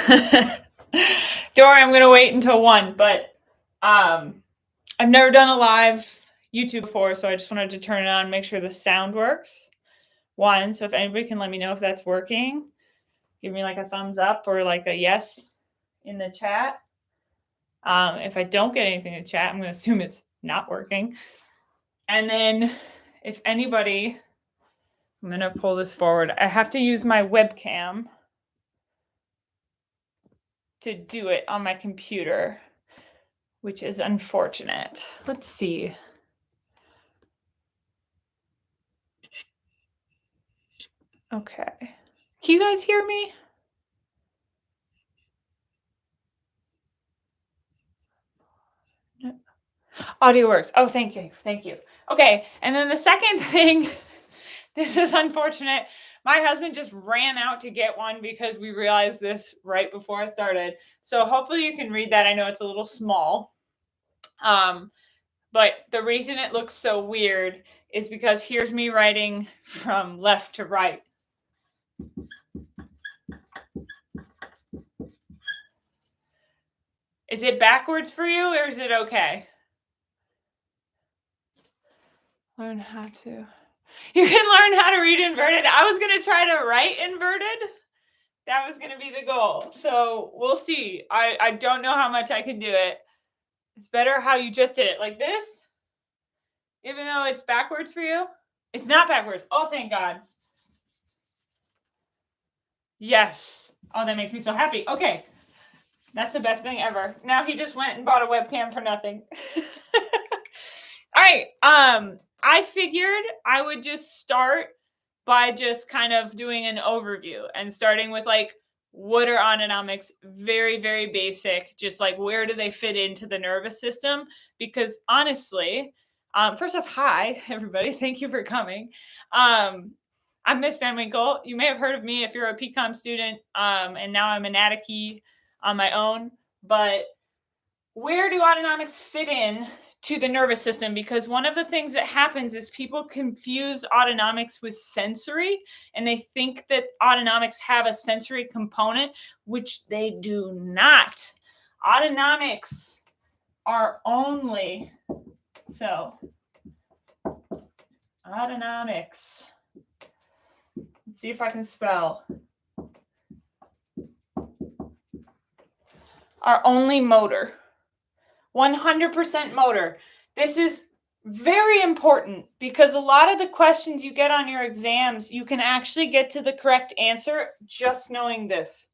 Don't worry, I'm going to wait until 1, but I've never done a live YouTube before, so I just wanted to turn it on and make sure the sound works. 1, so if anybody can let me know if that's working, give me like a thumbs up or like a yes in the chat. If I don't get anything in the chat, I'm going to assume it's not working. And then if anybody, I'm going to pull this forward. I have to use my webcam to do it on my computer, which is unfortunate. Let's see. Okay. Can you guys hear me? Audio works. Oh, thank you. Thank you. Okay. And then the second thing, this is unfortunate. My husband just ran out to get one because we realized this right before I started. So hopefully you can read that. I know it's a little small. But the reason it looks so weird is because here's me writing from left to right. Is it backwards for you or is it okay? Learn how to. You can learn how to read inverted. I was going to try to write inverted. That was going to be the goal. So we'll see. I don't know how much I can do it. It's better how you just did it. Like this. Even though it's backwards for you. It's not backwards. Oh, thank God. Yes. Oh, that makes me so happy. Okay. That's the best thing ever. Now he just went and bought a webcam for nothing. All right. I figured I would just start by just kind of doing an overview and starting with like, what are autonomics? Very, very basic. Just like, where do they fit into the nervous system? Because honestly, first off, hi, everybody. Thank you for coming. I'm Miss Van Winkle. You may have heard of me if you're a PCOM student, and now I'm an ATTICE on my own. But where do autonomics fit in to the nervous system? Because one of the things that happens is people confuse autonomics with sensory, and they think that autonomics have a sensory component, which they do not. Autonomics are only, so autonomics, let's see if I can spell, are only motor. 100% motor. This is very important because a lot of the questions you get on your exams, you can actually get to the correct answer just knowing this.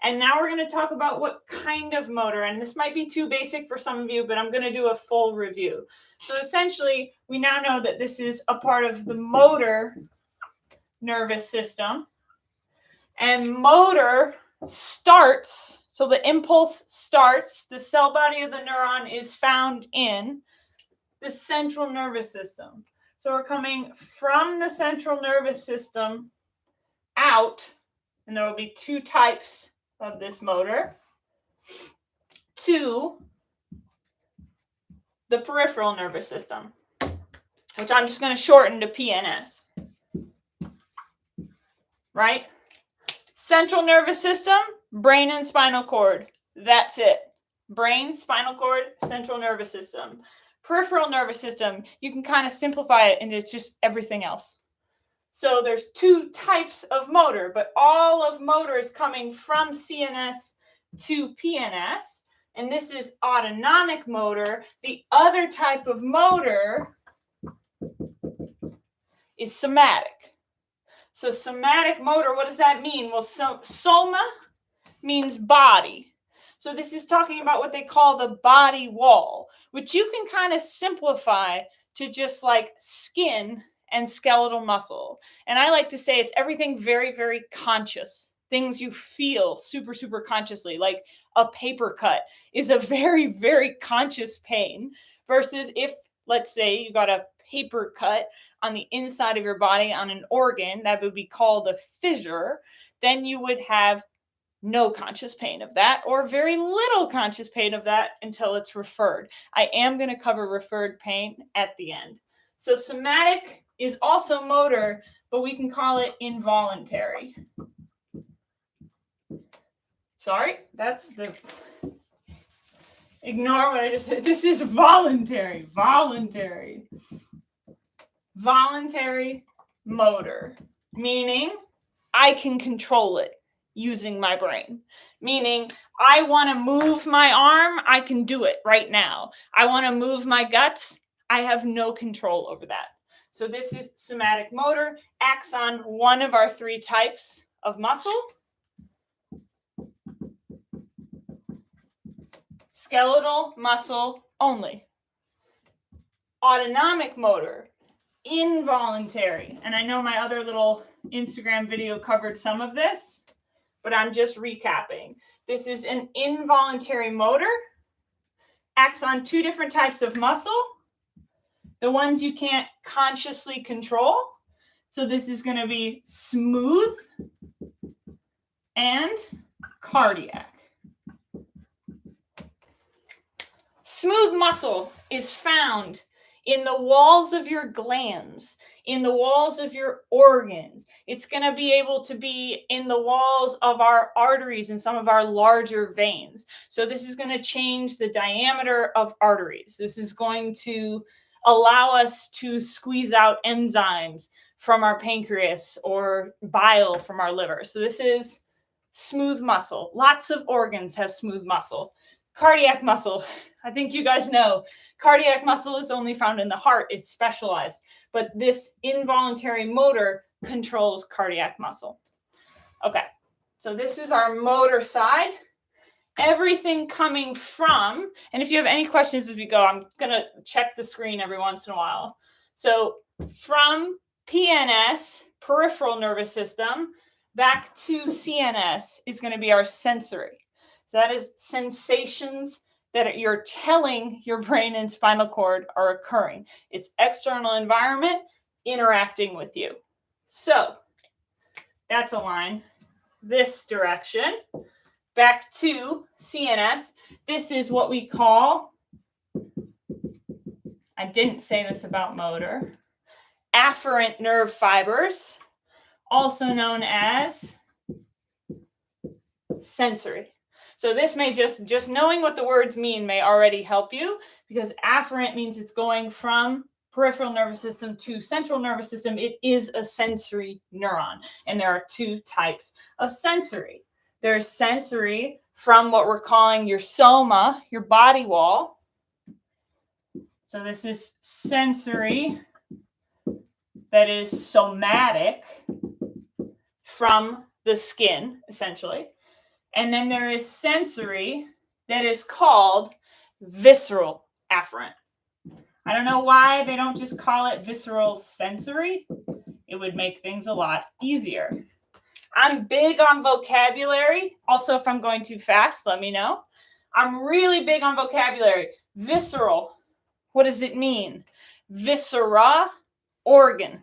And now we're going to talk about what kind of motor, and this might be too basic for some of you, but I'm going to do a full review. So essentially, we now know that this is a part of the motor nervous system. And motor starts, so the impulse starts, the cell body of the neuron is found in the central nervous system. So we're coming from the central nervous system out, and there will be 2 types of this motor, to the peripheral nervous system, which I'm just going to shorten to PNS. Right? Central nervous system, brain and spinal cord. That's it. Brain, spinal cord, central nervous system. Peripheral nervous system, you can kind of simplify it into it's just everything else. So there's 2 types of motor, but all of motor is coming from CNS to PNS, and this is autonomic motor. The other type of motor is somatic. So somatic motor, what does that mean? Well, soma means body. So this is talking about what they call the body wall, which you can kind of simplify to just like skin and skeletal muscle. And I like to say it's everything very, very conscious. Things you feel super, super consciously, like a paper cut is a very, very conscious pain versus if, let's say, you got a paper cut on the inside of your body on an organ that would be called a fissure, then you would have no conscious pain of that or very little conscious pain of that until it's referred. I am going to cover referred pain at the end. So somatic is also motor, but we can call it involuntary. Sorry, that's the, ignore what I just said. This is voluntary, voluntary motor, meaning I can control it using my brain. Meaning I want to move my arm, I can do it right now. I want to move my guts, I have no control over that. So this is somatic motor, acts on one of our three types of muscle. Skeletal muscle only. Autonomic motor, involuntary. And I know my other little Instagram video covered some of this, but I'm just recapping. This is an involuntary motor, acts on two different types of muscle, the ones you can't consciously control. So this is going to be smooth and cardiac. Smooth muscle is found in the walls of your glands, in the walls of your organs. It's going to be able to be in the walls of our arteries and some of our larger veins. So this is going to change the diameter of arteries. This is going to allow us to squeeze out enzymes from our pancreas or bile from our liver. So this is smooth muscle. Lots of organs have smooth muscle. Cardiac muscle, I think you guys know, cardiac muscle is only found in the heart. It's specialized. But this involuntary motor controls cardiac muscle. Okay, so this is our motor side. Everything coming from, and if you have any questions as we go, I'm going to check the screen every once in a while. So from PNS, peripheral nervous system, back to CNS is going to be our sensory. So that is sensations that you're telling your brain and spinal cord are occurring. It's external environment interacting with you. So that's a line this direction. Back to CNS. This is what we call, I didn't say this about motor, afferent nerve fibers, also known as sensory. So this may just knowing what the words mean may already help you, because afferent means it's going from peripheral nervous system to central nervous system. It is a sensory neuron. And there are two types of sensory. There's sensory from what we're calling your soma, your body wall. So this is sensory that is somatic from the skin, essentially. And then there is sensory that is called visceral afferent. I don't know why they don't just call it visceral sensory. It would make things a lot easier. I'm big on vocabulary. Also, if I'm going too fast, let me know. I'm really big on vocabulary. Visceral, what does it mean? Viscera, organ.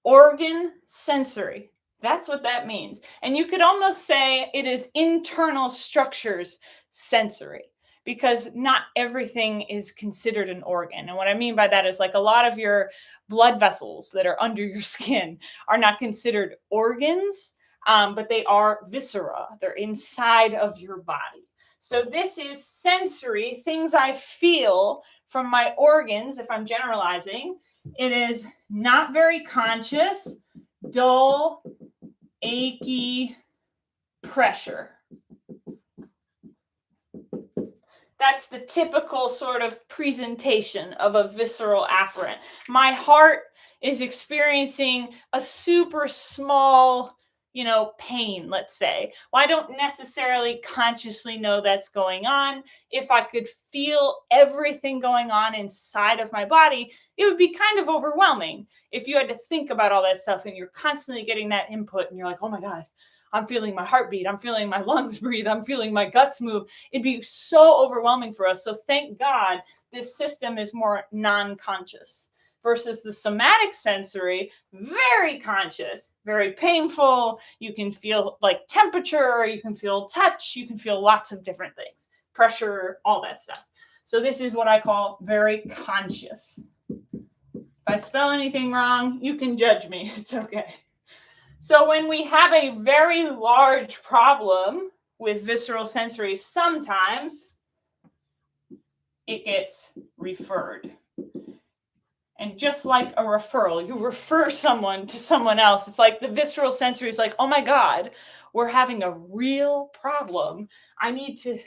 Organ, sensory. That's what that means. And you could almost say it is internal structures sensory, because not everything is considered an organ. And what I mean by that is, like, a lot of your blood vessels that are under your skin are not considered organs, but they are viscera. They're inside of your body. So this is sensory, things I feel from my organs. If I'm generalizing, it is not very conscious, dull, achy pressure. That's the typical sort of presentation of a visceral afferent. My heart is experiencing a super small, pain, let's say. Well, I don't necessarily consciously know that's going on. If I could feel everything going on inside of my body, it would be kind of overwhelming. If you had to think about all that stuff and you're constantly getting that input and you're like, oh my God, I'm feeling my heartbeat, I'm feeling my lungs breathe, I'm feeling my guts move. It'd be so overwhelming for us. So thank God this system is more non-conscious. Versus the somatic sensory, very conscious, very painful. You can feel like temperature, you can feel touch, you can feel lots of different things, pressure, all that stuff. So this is what I call very conscious. If I spell anything wrong, you can judge me. It's okay. So when we have a very large problem with visceral sensory, sometimes it gets referred. And just like a referral, you refer someone to someone else. It's like the visceral sensory is like, oh my God, we're having a real problem. I need to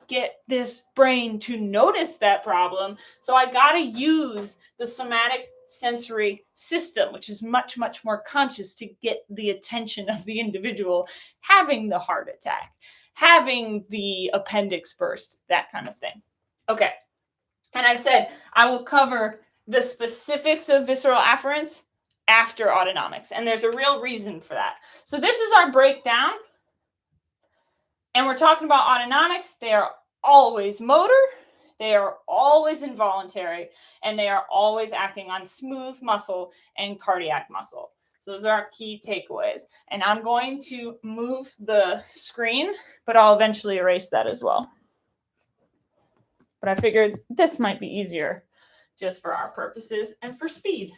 get this brain to notice that problem. So I got to use the somatic sensory system, which is much, much more conscious to get the attention of the individual having the heart attack, having the appendix burst, that kind of thing. Okay. And I said, I will cover the specifics of visceral afferents after autonomics. And there's a real reason for that. So this is our breakdown. And we're talking about autonomics. They are always motor. They are always involuntary. And they are always acting on smooth muscle and cardiac muscle. So those are our key takeaways. And I'm going to move the screen, but I'll eventually erase that as well. But I figured this might be easier just for our purposes and for speed.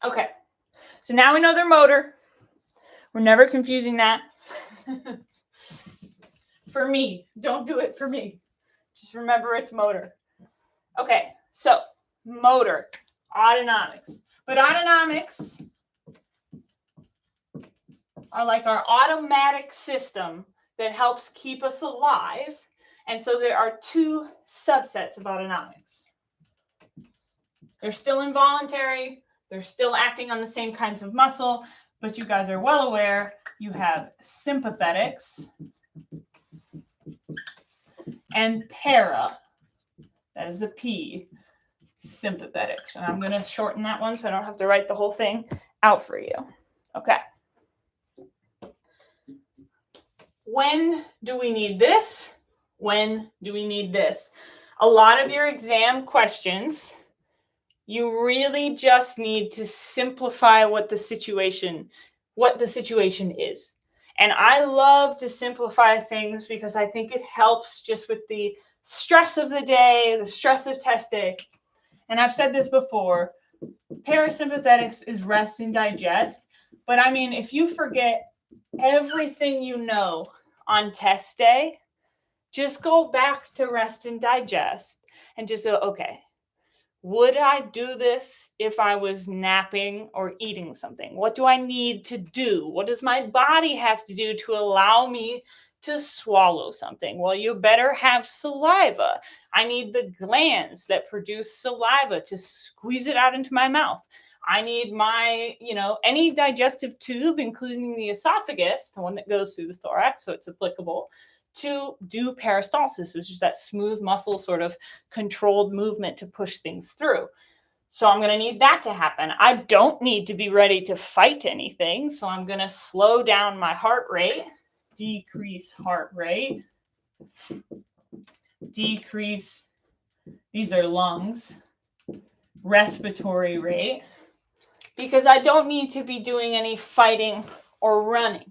Okay, so now we know they're motor. We're never confusing that. For me, don't do it for me. Just remember it's motor. Okay, so motor, autonomics. But autonomics are like our automatic system that helps keep us alive. And so there are two subsets of autonomics. They're still involuntary. They're still acting on the same kinds of muscle, but you guys are well aware you have sympathetics and para. That is a P, sympathetics. And I'm going to shorten that one so I don't have to write the whole thing out for you. Okay. When do we need this? When do we need this? A lot of your exam questions, you really just need to simplify what the situation is. And I love to simplify things because I think it helps just with the stress of the day, the stress of test day. And I've said this before, parasympathetics is rest and digest. But I mean, if you forget everything you know on test day, just go back to rest and digest and just go, okay, would I do this if I was napping or eating something? What do I need to do? What does my body have to do to allow me to swallow something? Well, you better have saliva. I need the glands that produce saliva to squeeze it out into my mouth. I need my, any digestive tube, including the esophagus, the one that goes through the thorax, so it's applicable, to do peristalsis, which is that smooth muscle sort of controlled movement to push things through. So I'm going to need that to happen. I don't need to be ready to fight anything. So I'm going to slow down my heart rate, decrease heart rate, decrease, these are lungs, respiratory rate, because I don't need to be doing any fighting or running.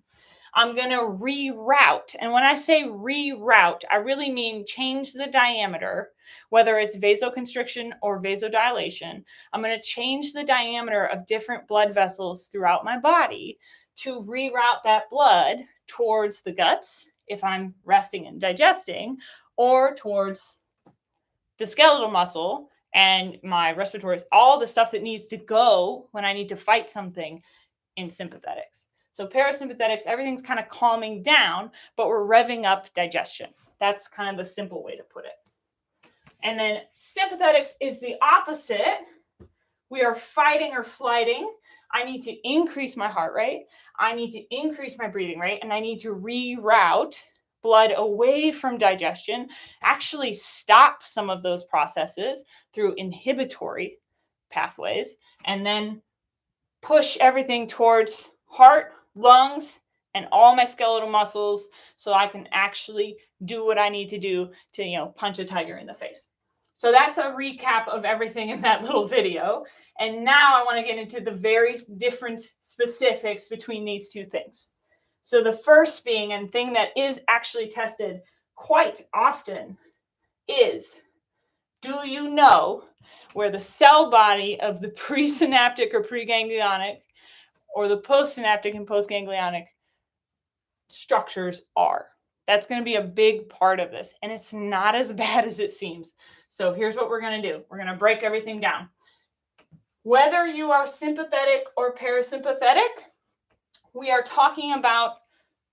I'm going to reroute. And when I say reroute, I really mean change the diameter, whether it's vasoconstriction or vasodilation. I'm going to change the diameter of different blood vessels throughout my body to reroute that blood towards the guts, if I'm resting and digesting, or towards the skeletal muscle and my respiratory, all the stuff that needs to go when I need to fight something in sympathetics. So parasympathetics, everything's kind of calming down, but we're revving up digestion. That's kind of the simple way to put it. And then sympathetics is the opposite. We are fighting or flighting. I need to increase my heart rate. I need to increase my breathing rate, and I need to reroute blood away from digestion, actually stop some of those processes through inhibitory pathways, and then push everything towards heart, lungs, and all my skeletal muscles so I can actually do what I need to do to, punch a tiger in the face. So that's a recap of everything in that little video. And now I want to get into the very different specifics between these two things. So the first being, and thing that is actually tested quite often, is, do you know where the cell body of the presynaptic or preganglionic or the postsynaptic and postganglionic structures are. That's going to be a big part of this, and it's not as bad as it seems. So here's what we're going to do. We're going to break everything down. Whether you are sympathetic or parasympathetic, we are talking about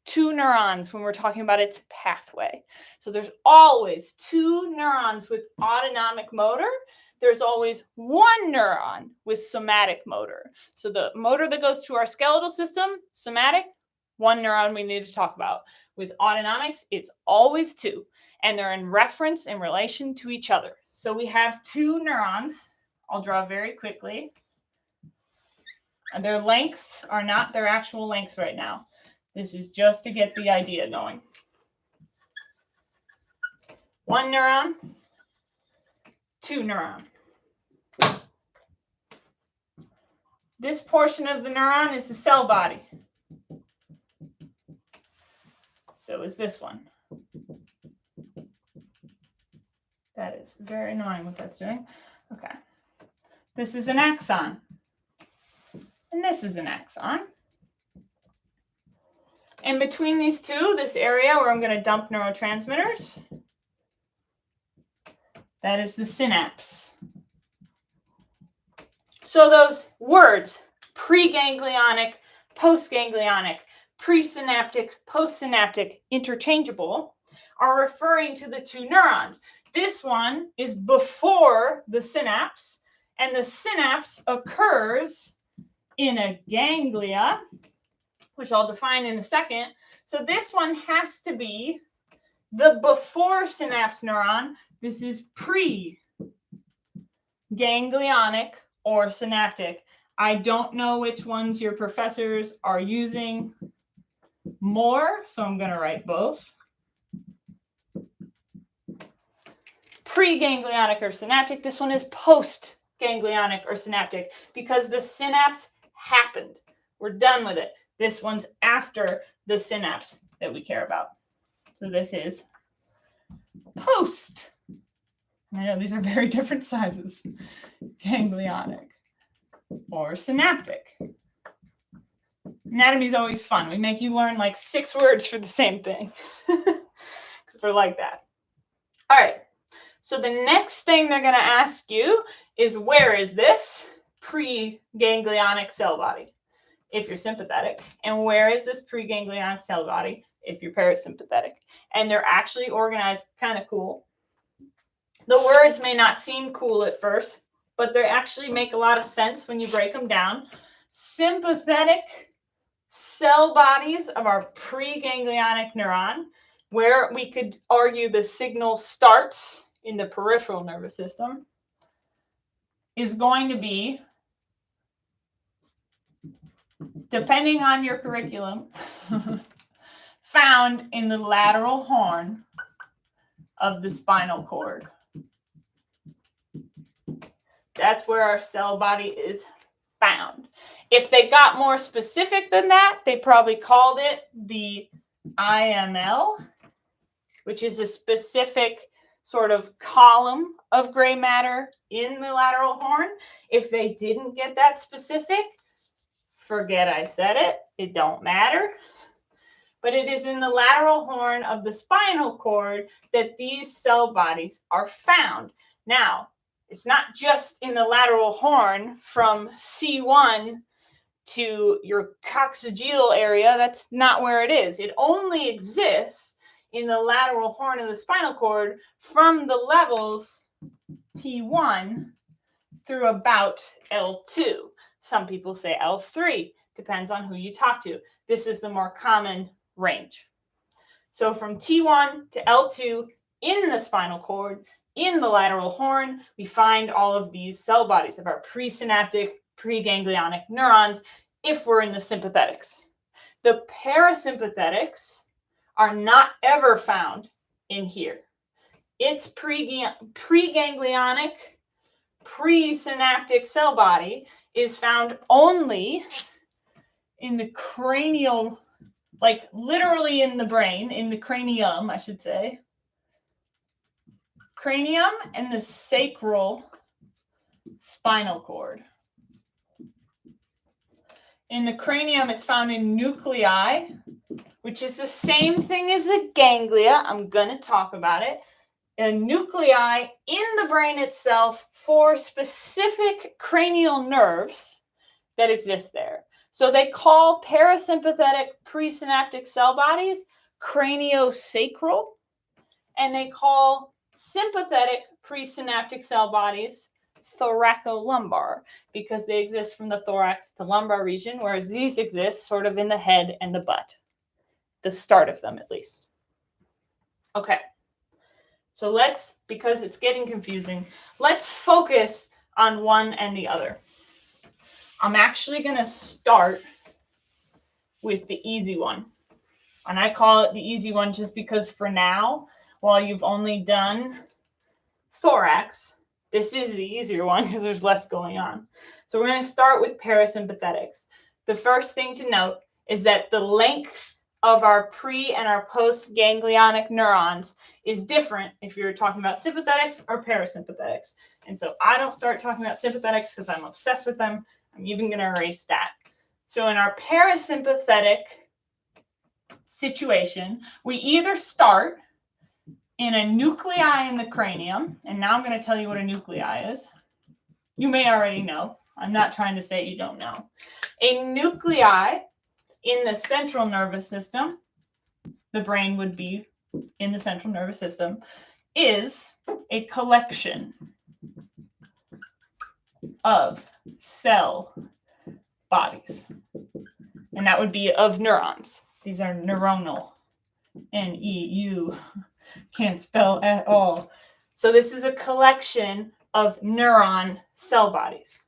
two neurons when we're talking about its pathway. So there's always two neurons with autonomic motor. There's always one neuron with somatic motor. So the motor that goes to our skeletal system, somatic, one neuron we need to talk about. With autonomics, it's always two, and they're in reference in relation to each other. So we have two neurons. I'll draw very quickly. And their lengths are not their actual lengths right now. This is just to get the idea going. One neuron, two neuron. This portion of the neuron is the cell body. So is this one. That is very annoying what that's doing. Okay. This is an axon. And this is an axon. And between these two, this area where I'm going to dump neurotransmitters, that is the synapse. So those words, preganglionic, postganglionic, presynaptic, postsynaptic, interchangeable, are referring to the two neurons. This one is before the synapse, and the synapse occurs in a ganglia, which I'll define in a second. So this one has to be the before synapse neuron. This is pre-ganglionic or synaptic. I don't know which ones your professors are using more, so I'm going to write both. Pre-ganglionic or synaptic. This one is post-ganglionic or synaptic because the synapse happened. We're done with it. This one's after the synapse that we care about. So this is post. I know these are very different sizes. Ganglionic or synaptic. Anatomy is always fun. We make you learn like 6 words for the same thing. Because we're like that. All right. So the next thing they're going to ask you is, where is this preganglionic cell body if you're sympathetic? And where is this preganglionic cell body if you're parasympathetic? And they're actually organized kind of cool. The words may not seem cool at first, but they actually make a lot of sense when you break them down. Sympathetic cell bodies of our preganglionic neuron, where we could argue the signal starts in the peripheral nervous system, is going to be, depending on your curriculum, found in the lateral horn of the spinal cord. That's where our cell body is found. If they got more specific than that, they probably called it the IML, which is a specific sort of column of gray matter in the lateral horn. If they didn't get that specific, forget I said it. It don't matter. But it is in the lateral horn of the spinal cord that these cell bodies are found. Now, it's not just in the lateral horn from C1 to your coccygeal area. That's not where it is. It only exists in the lateral horn of the spinal cord from the levels T1 through about L2. Some people say L3. Depends on who you talk to. This is the more common range. So from T1 to L2 in the spinal cord, in the lateral horn, we find all of these cell bodies of our presynaptic, preganglionic neurons if we're in the sympathetics. The parasympathetics are not ever found in here. Its preganglionic, presynaptic cell body is found only in the cranial, like literally in the brain, in the cranium, I should say. Cranium and the sacral spinal cord. In the cranium, it's found in nuclei which is the same thing as a ganglia. I'm going to talk about it. A nuclei in the brain itself for specific cranial nerves that exist there. So they call parasympathetic presynaptic cell bodies craniosacral, and they call sympathetic presynaptic cell bodies thoracolumbar, because they exist from the thorax to lumbar region, whereas these exist sort of in the head and the butt, the start of them at least. Okay. So let's, because it's getting confusing, let's focus on one and the other. I'm actually going to start with the easy one. And I call it the easy one just because for now, while you've only done thorax, this is the easier one because there's less going on. So we're going to start with parasympathetics. The first thing to note is that the length of our pre and our post ganglionic neurons is different if you're talking about sympathetics or parasympathetics. And so I don't start talking about sympathetics because I'm obsessed with them. I'm even going to erase that. So in our parasympathetic situation, we either start in a nuclei in the cranium, and now I'm going to tell you what a nuclei is. You may already know. I'm not trying to say you don't know. A nuclei in the central nervous system, the brain would be in the central nervous system, is a collection of cell bodies. And that would be of neurons. These are neuronal. N-E-U. Can't spell at all. So this is a collection of neuron cell bodies.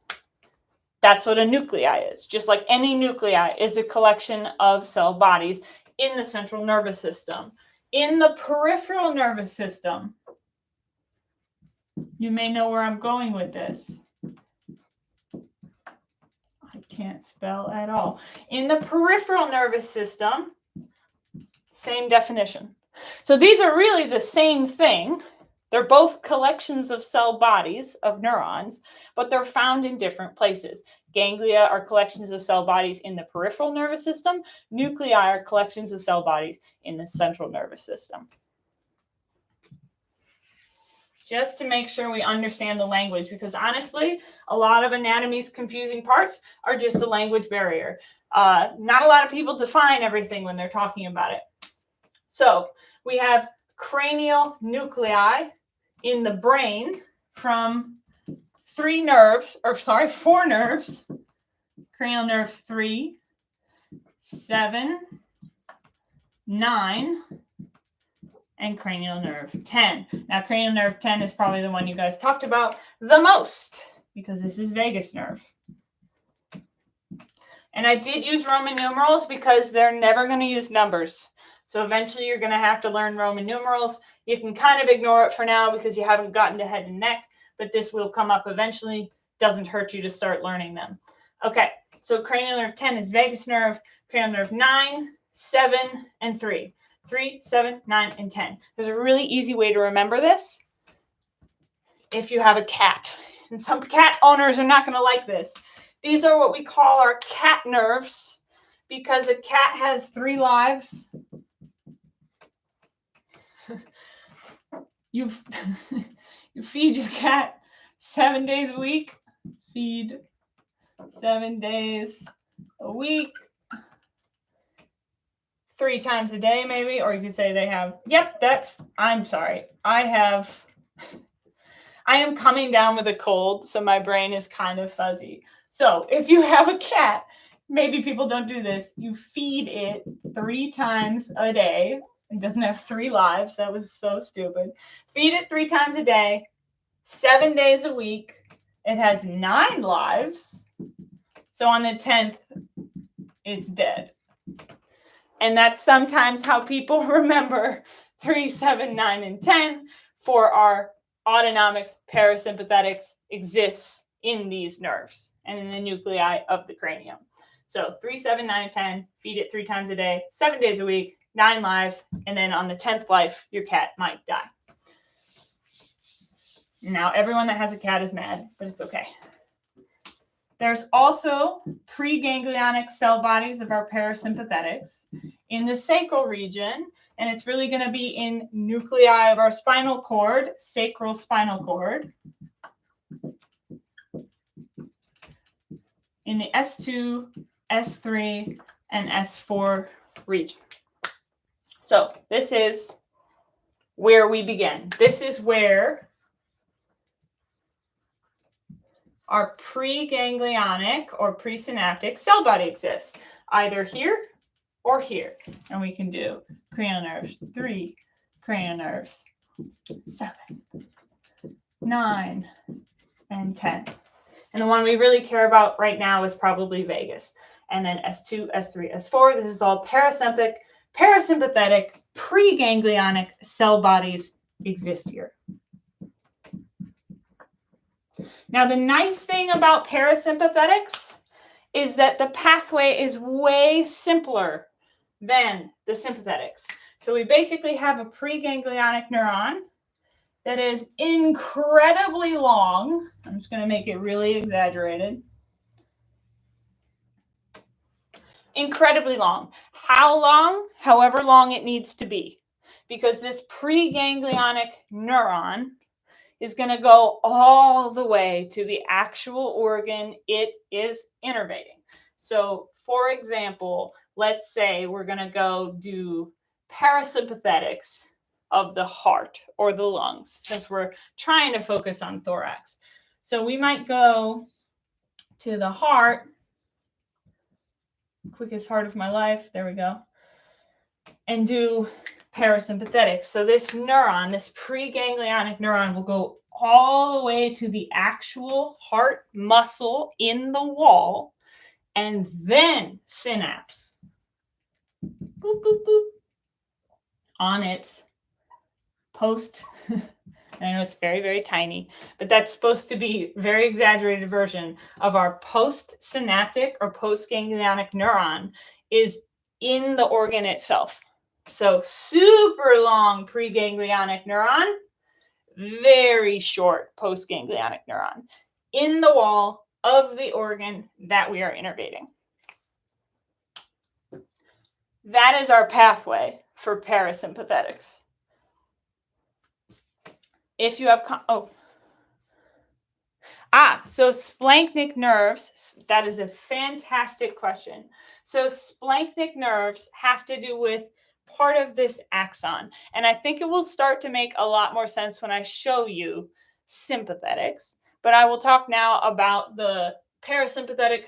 That's what a nuclei is. Just like any nuclei is a collection of cell bodies in the central nervous system. In the peripheral nervous system, you may know where I'm going with this. I can't spell at all. In the peripheral nervous system, same definition. So these are really the same thing. They're both collections of cell bodies of neurons, but they're found in different places. Ganglia are collections of cell bodies in the peripheral nervous system. Nuclei are collections of cell bodies in the central nervous system. Just to make sure we understand the language, because honestly, a lot of anatomy's confusing parts are just a language barrier. Not a lot of people define everything when they're talking about it. So we have cranial nuclei in the brain from four nerves. Cranial nerve 3, 7, 9, and cranial nerve 10. Now, cranial nerve 10 is probably the one you guys talked about the most because this is vagus nerve. And I did use Roman numerals because they're never going to use numbers. So eventually you're going to have to learn Roman numerals. You can kind of ignore it for now because you haven't gotten to head and neck, but this will come up eventually. Doesn't hurt you to start learning them. Okay, so cranial nerve 10 is vagus nerve, cranial nerve 9, 7, and 3. 3, 7, 9, and 10. There's a really easy way to remember this if you have a cat. And some cat owners are not going to like this. These are what we call our cat nerves because a cat has 3 lives. You feed your cat 7 days a week. Feed 7 days a week. 3 times a day, maybe. Or you could say they have, I'm sorry. I am coming down with a cold, so my brain is kind of fuzzy. So if you have a cat, maybe people don't do this. You feed it 3 times a day. It doesn't have 3 lives. That was so stupid. Feed it 3 times a day, 7 days a week. It has 9 lives. So on the 10th, it's dead. And that's sometimes how people remember 3, 7, 9, and 10 for our autonomics, parasympathetics exists in these nerves and in the nuclei of the cranium. So 3, 7, 9, and 10, feed it 3 times a day, 7 days a week, 9 lives, and then on the 10th life, your cat might die. Now, everyone that has a cat is mad, but it's okay. There's also preganglionic cell bodies of our parasympathetics in the sacral region, and it's really going to be in nuclei of our spinal cord, sacral spinal cord, in the S2, S3, and S4 region. So this is where we begin. This is where our preganglionic or presynaptic cell body exists, either here or here. And we can do cranial nerves 3, cranial nerves 7, 9, and 10. And the one we really care about right now is probably vagus. And then S2, S3, S4. This is all parasympathetic, preganglionic cell bodies exist here. Now, the nice thing about parasympathetics is that the pathway is way simpler than the sympathetics. So we basically have a preganglionic neuron that is incredibly long. I'm just going to make it really exaggerated. Incredibly long. How long? However long it needs to be. Because this preganglionic neuron is going to go all the way to the actual organ it is innervating. So, for example, let's say we're going to go do parasympathetics of the heart or the lungs, since we're trying to focus on thorax. So we might go to the heart, quickest heart of my life, there we go, and do parasympathetics. So this neuron, this preganglionic neuron, will go all the way to the actual heart muscle in the wall and then synapse. Boop, boop, boop, on its post. I know it's very, very tiny, but that's supposed to be a very exaggerated version of our postsynaptic or postganglionic neuron is in the organ itself. So super long preganglionic neuron, very short postganglionic neuron in the wall of the organ that we are innervating. That is our pathway for parasympathetics. If you have, so splanchnic nerves, that is a fantastic question. So splanchnic nerves have to do with part of this axon. And I think it will start to make a lot more sense when I show you sympathetics. But I will talk now about the parasympathetic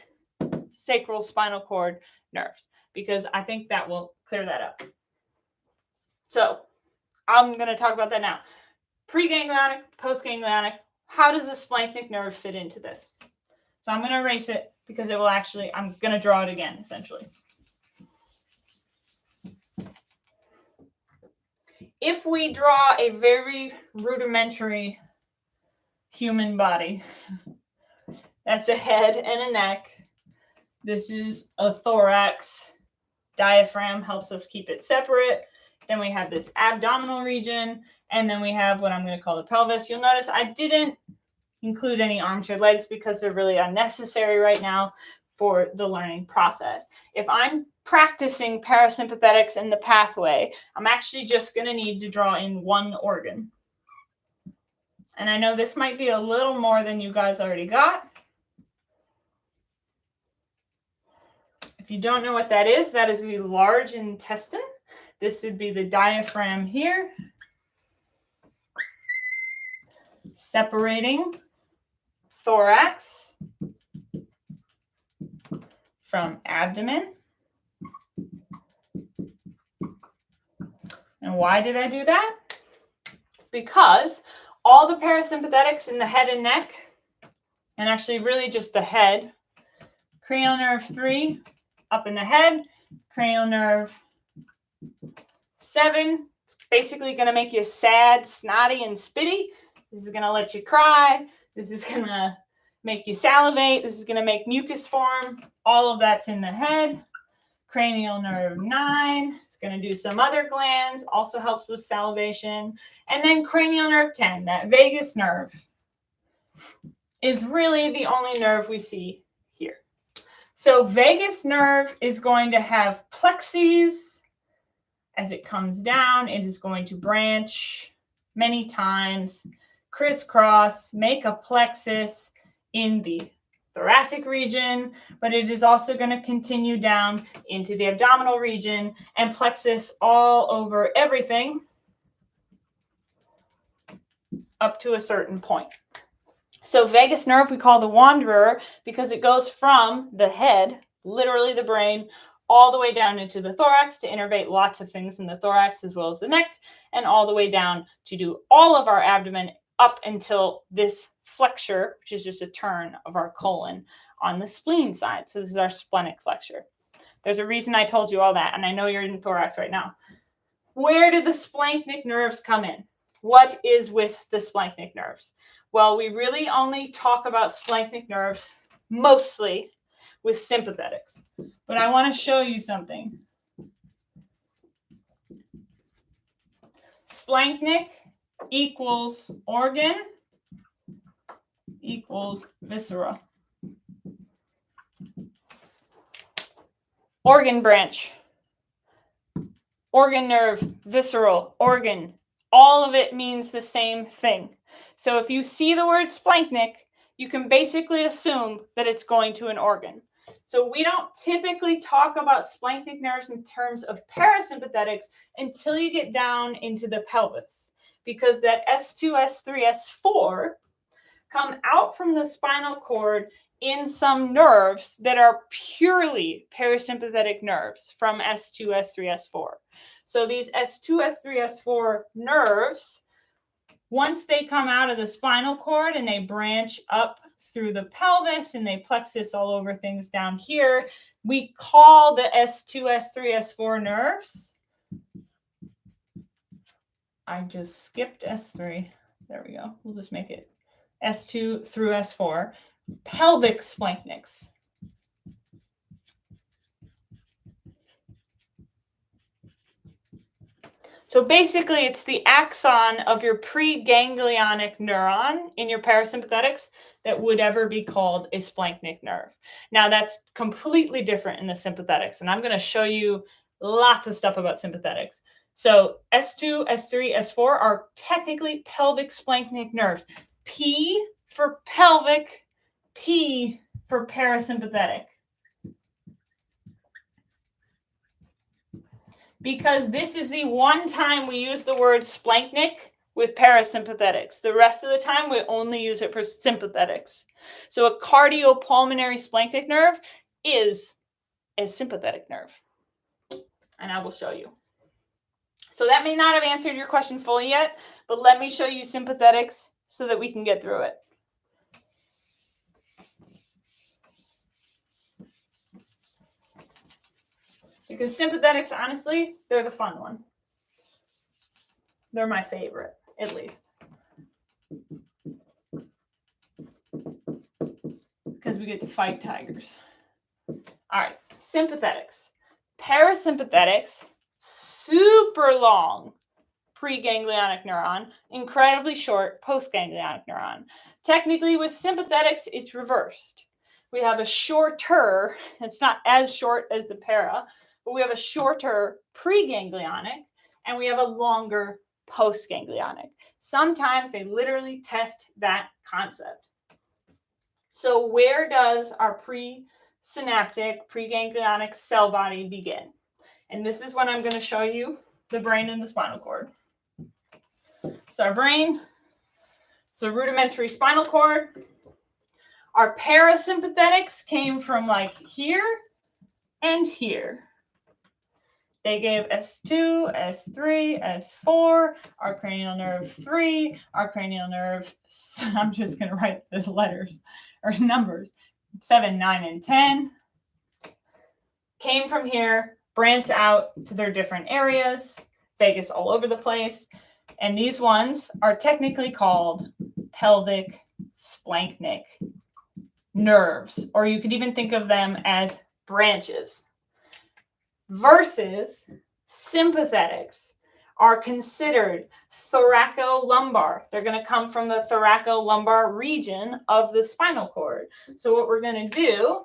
sacral spinal cord nerves, because I think that will clear that up. So I'm going to talk about that now. Preganglionic, postganglionic. How does the splanchnic nerve fit into this? So I'm going to erase it because it will actually, I'm going to draw it again, essentially. If we draw a very rudimentary human body, that's a head and a neck. This is a thorax. Diaphragm helps us keep it separate. Then we have this abdominal region, and then we have what I'm going to call the pelvis. You'll notice I didn't include any arms or legs because they're really unnecessary right now for the learning process. If I'm practicing parasympathetics in the pathway, I'm actually just going to need to draw in one organ. And I know this might be a little more than you guys already got. If you don't know what that is the large intestine. This would be the diaphragm here, separating thorax from abdomen. And why did I do that? Because all the parasympathetics in the head and neck, and actually really just the head, cranial nerve 3 up in the head, cranial nerve 7, it's basically going to make you sad, snotty, and spitty. This is going to let you cry. This is going to make you salivate. This is going to make mucus form. All of that's in the head. Cranial nerve 9. It's going to do some other glands. Also helps with salivation. And then cranial nerve 10, that vagus nerve, is really the only nerve we see here. So vagus nerve is going to have plexes As it comes down, it is going to branch many times, crisscross, make a plexus in the thoracic region, but it is also going to continue down into the abdominal region and plexus all over everything up to a certain point. So vagus nerve we call the wanderer because it goes from the head, literally the brain, all the way down into the thorax to innervate lots of things in the thorax as well as the neck, and all the way down to do all of our abdomen up until this flexure, which is just a turn of our colon on the spleen side. So this is our splenic flexure. There's a reason I told you all that, and I know you're in thorax right now. Where do the splanchnic nerves come in? What is with the splanchnic nerves? Well, we really only talk about splanchnic nerves mostly with sympathetics. But I want to show you something. Splanchnic equals organ equals viscera. Organ branch, organ nerve, visceral, organ. All of it means the same thing. So if you see the word splanchnic, you can basically assume that it's going to an organ. So we don't typically talk about splanchnic nerves in terms of parasympathetics until you get down into the pelvis, because that S2, S3, S4 come out from the spinal cord in some nerves that are purely parasympathetic nerves from S2, S3, S4. So these S2, S3, S4 nerves, once they come out of the spinal cord and they branch up through the pelvis and they plexus all over things down here, we call the S2, S3, S4 nerves. I just skipped S3. There we go. We'll just make it S2 through S4. Pelvic splanchnics. So basically, it's the axon of your preganglionic neuron in your parasympathetics that would ever be called a splanchnic nerve. Now, that's completely different in the sympathetics, and I'm going to show you lots of stuff about sympathetics. So S2, S3, S4 are technically pelvic splanchnic nerves. P for pelvic, P for parasympathetic. Because this is the one time we use the word splanchnic with parasympathetics. The rest of the time, we only use it for sympathetics. So a cardiopulmonary splanchnic nerve is a sympathetic nerve. And I will show you. So that may not have answered your question fully yet, but let me show you sympathetics so that we can get through it. Because sympathetics, honestly, they're the fun one. They're my favorite, at least. Because we get to fight tigers. All right, sympathetics. Parasympathetics, super long preganglionic neuron, incredibly short postganglionic neuron. Technically, with sympathetics, it's reversed. We have a shorter, it's not as short as the para, but we have a shorter preganglionic and we have a longer postganglionic. Sometimes they literally test that concept. So where does our presynaptic preganglionic cell body begin? And this is when I'm going to show you the brain and the spinal cord. So our brain, it's a rudimentary spinal cord. Our parasympathetics came from like here and here. They gave S2, S3, S4, our cranial nerve 3, our cranial nerve, I'm just going to write the letters or numbers, 7, 9, and 10. Came from here, branch out to their different areas, vagus all over the place. And these ones are technically called pelvic splanchnic nerves, or you could even think of them as branches. Versus sympathetics are considered thoracolumbar. They're going to come from the thoracolumbar region of the spinal cord. So what we're going to do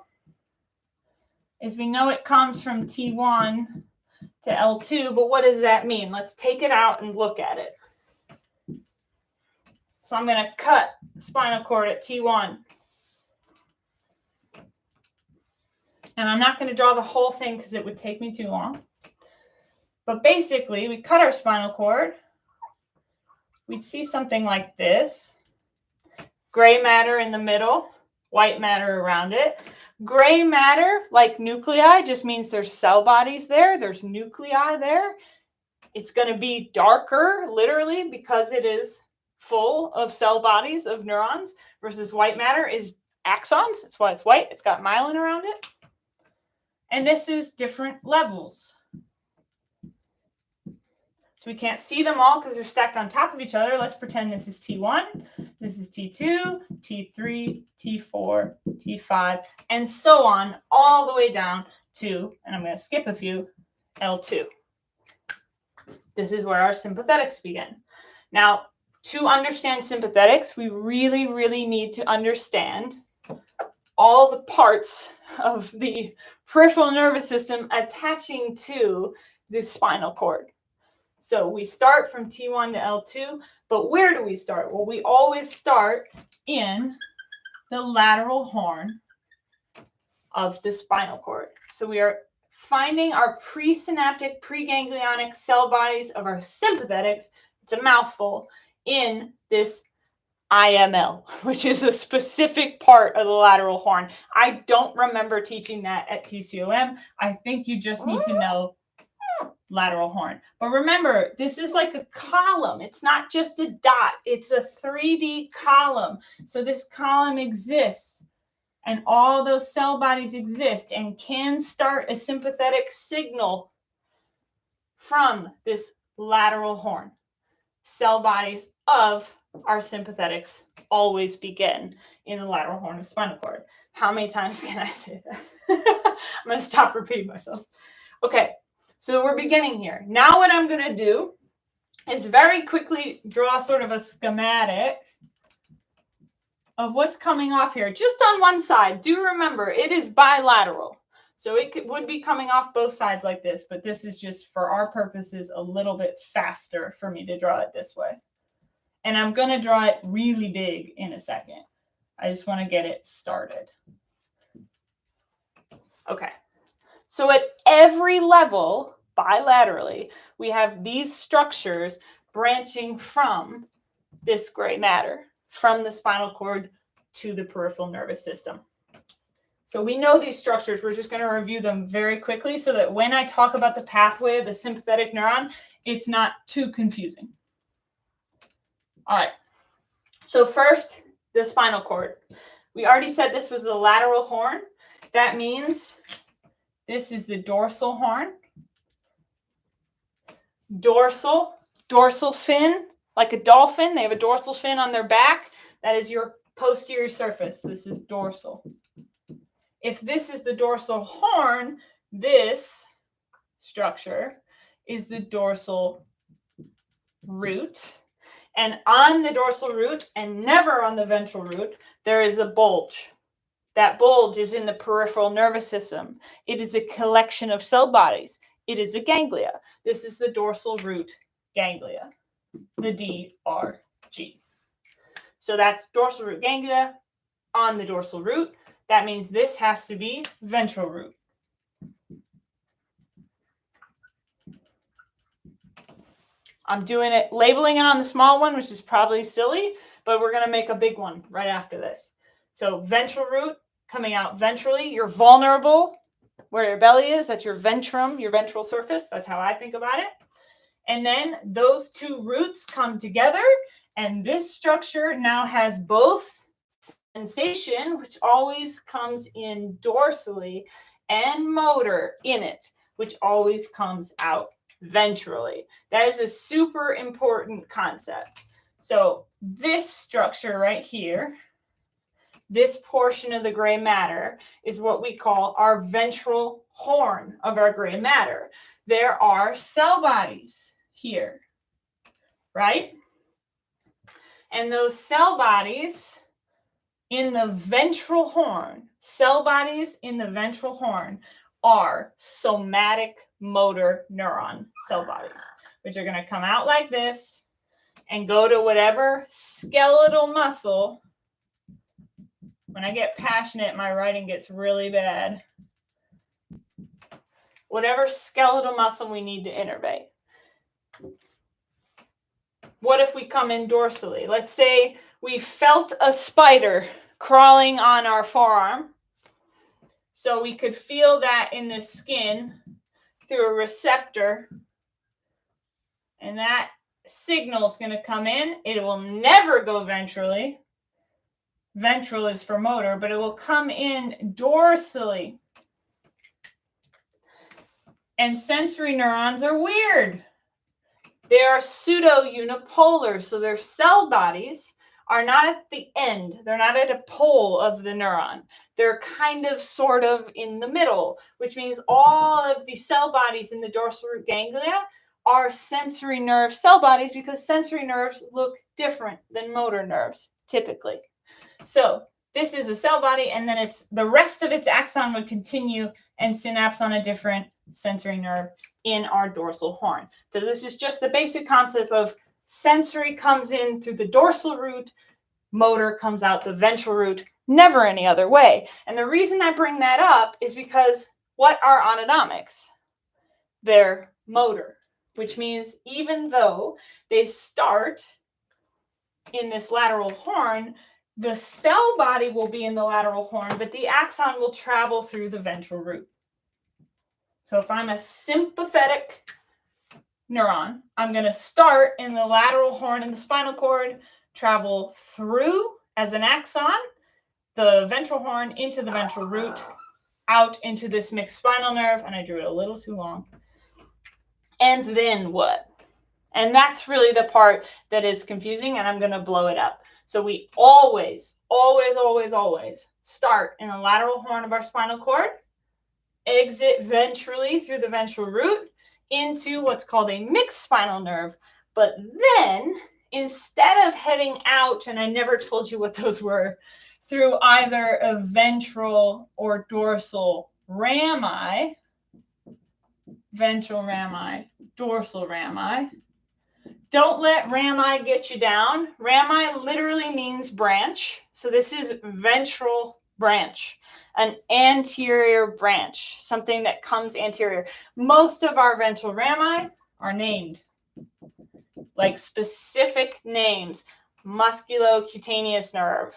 is we know it comes from T1 to L2, but what does that mean? Let's take it out and look at it. So I'm going to cut the spinal cord at T1. And I'm not going to draw the whole thing because it would take me too long. But basically, we cut our spinal cord. We'd see something like this. Gray matter in the middle, white matter around it. Gray matter, like nuclei, just means there's cell bodies there. There's nuclei there. It's going to be darker, literally, because it is full of cell bodies of neurons, versus white matter is axons. That's why it's white. It's got myelin around it. And this is different levels. So we can't see them all because they're stacked on top of each other. Let's pretend this is T1, this is T2, T3, T4, T5, and so on, all the way down to, and I'm going to skip a few, L2. This is where our sympathetics begin. Now, to understand sympathetics, we really, really need to understand all the parts of the peripheral nervous system attaching to the spinal cord. So we start from T1 to L2, but where do we start? Well, we always start in the lateral horn of the spinal cord. So we are finding our presynaptic, preganglionic cell bodies of our sympathetics, it's a mouthful, in this IML, which is a specific part of the lateral horn. I don't remember teaching that at PCOM. I think you just need to know lateral horn. But remember, this is like a column. It's not just a dot. It's a 3D column. So this column exists, and all those cell bodies exist and can start a sympathetic signal from this lateral horn. Cell bodies of our sympathetics always begin in the lateral horn of spinal cord. How many times can I say that? I'm going to stop repeating myself. Okay, so we're beginning here. Now what I'm going to do is very quickly draw sort of a schematic of what's coming off here. Just on one side. Do remember, it is bilateral. So it would be coming off both sides like this, but this is just, for our purposes, a little bit faster for me to draw it this way. And I'm going to draw it really big in a second. I just want to get it started. Okay. So at every level, bilaterally, we have these structures branching from this gray matter, from the spinal cord to the peripheral nervous system. So we know these structures. We're just going to review them very quickly so that when I talk about the pathway of the sympathetic neuron, it's not too confusing. All right. So first, the spinal cord. We already said this was the lateral horn. That means this is the dorsal horn. Dorsal fin, like a dolphin. They have a dorsal fin on their back. That is your posterior surface. This is dorsal. If this is the dorsal horn, this structure is the dorsal root. And on the dorsal root, and never on the ventral root, there is a bulge. That bulge is in the peripheral nervous system. It is a collection of cell bodies. It is a ganglia. This is the dorsal root ganglia, the DRG. So that's dorsal root ganglia on the dorsal root. That means this has to be ventral root. I'm doing it, labeling it on the small one, which is probably silly, but we're going to make a big one right after this. So ventral root coming out ventrally. You're vulnerable where your belly is. That's your ventrum, your ventral surface. That's how I think about it. And then those two roots come together, and this structure now has both sensation, which always comes in dorsally, and motor in it, which always comes out ventrally. That is a super important concept. So this structure right here, this portion of the gray matter, is what we call our ventral horn of our gray matter. There are cell bodies here, right? And those cell bodies in the ventral horn, cell bodies in the ventral horn are somatic motor neuron cell bodies, which are going to come out like this and go to whatever skeletal muscle. When I get passionate, my writing gets really bad. Whatever skeletal muscle we need to innervate. What if we come in dorsally? Let's say we felt a spider crawling on our forearm. So we could feel that in the skin through a receptor. And that signal is going to come in. It will never go ventrally. Ventral is for motor, but it will come in dorsally. And sensory neurons are weird. They are pseudo-unipolar, so their cell bodies are not at the end. They're not at a pole of the neuron. They're kind of sort of in the middle, which means all of the cell bodies in the dorsal root ganglia are sensory nerve cell bodies because sensory nerves look different than motor nerves typically. So this is a cell body, and then it's the rest of its axon would continue and synapse on a different sensory nerve in our dorsal horn. So this is just the basic concept of sensory comes in through the dorsal root, motor comes out the ventral root, never any other way. And the reason I bring that up is because what are autonomics? They're motor, which means even though they start in this lateral horn, the cell body will be in the lateral horn, but the axon will travel through the ventral root. So if I'm a sympathetic neuron, I'm going to start in the lateral horn in the spinal cord, travel through as an axon, the ventral horn into the ventral root, out into this mixed spinal nerve, and I drew it a little too long. And then what? And that's really the part that is confusing, and I'm going to blow it up. So we always start in the lateral horn of our spinal cord, exit ventrally through the ventral root into what's called a mixed spinal nerve. But then, instead of heading out, and I never told you what those were, through either a ventral or dorsal rami, ventral rami, dorsal rami. Don't let rami get you down. Rami literally means branch. So this is ventral branch, an anterior branch, something that comes anterior. Most of our ventral rami are named, like specific names, musculocutaneous nerve,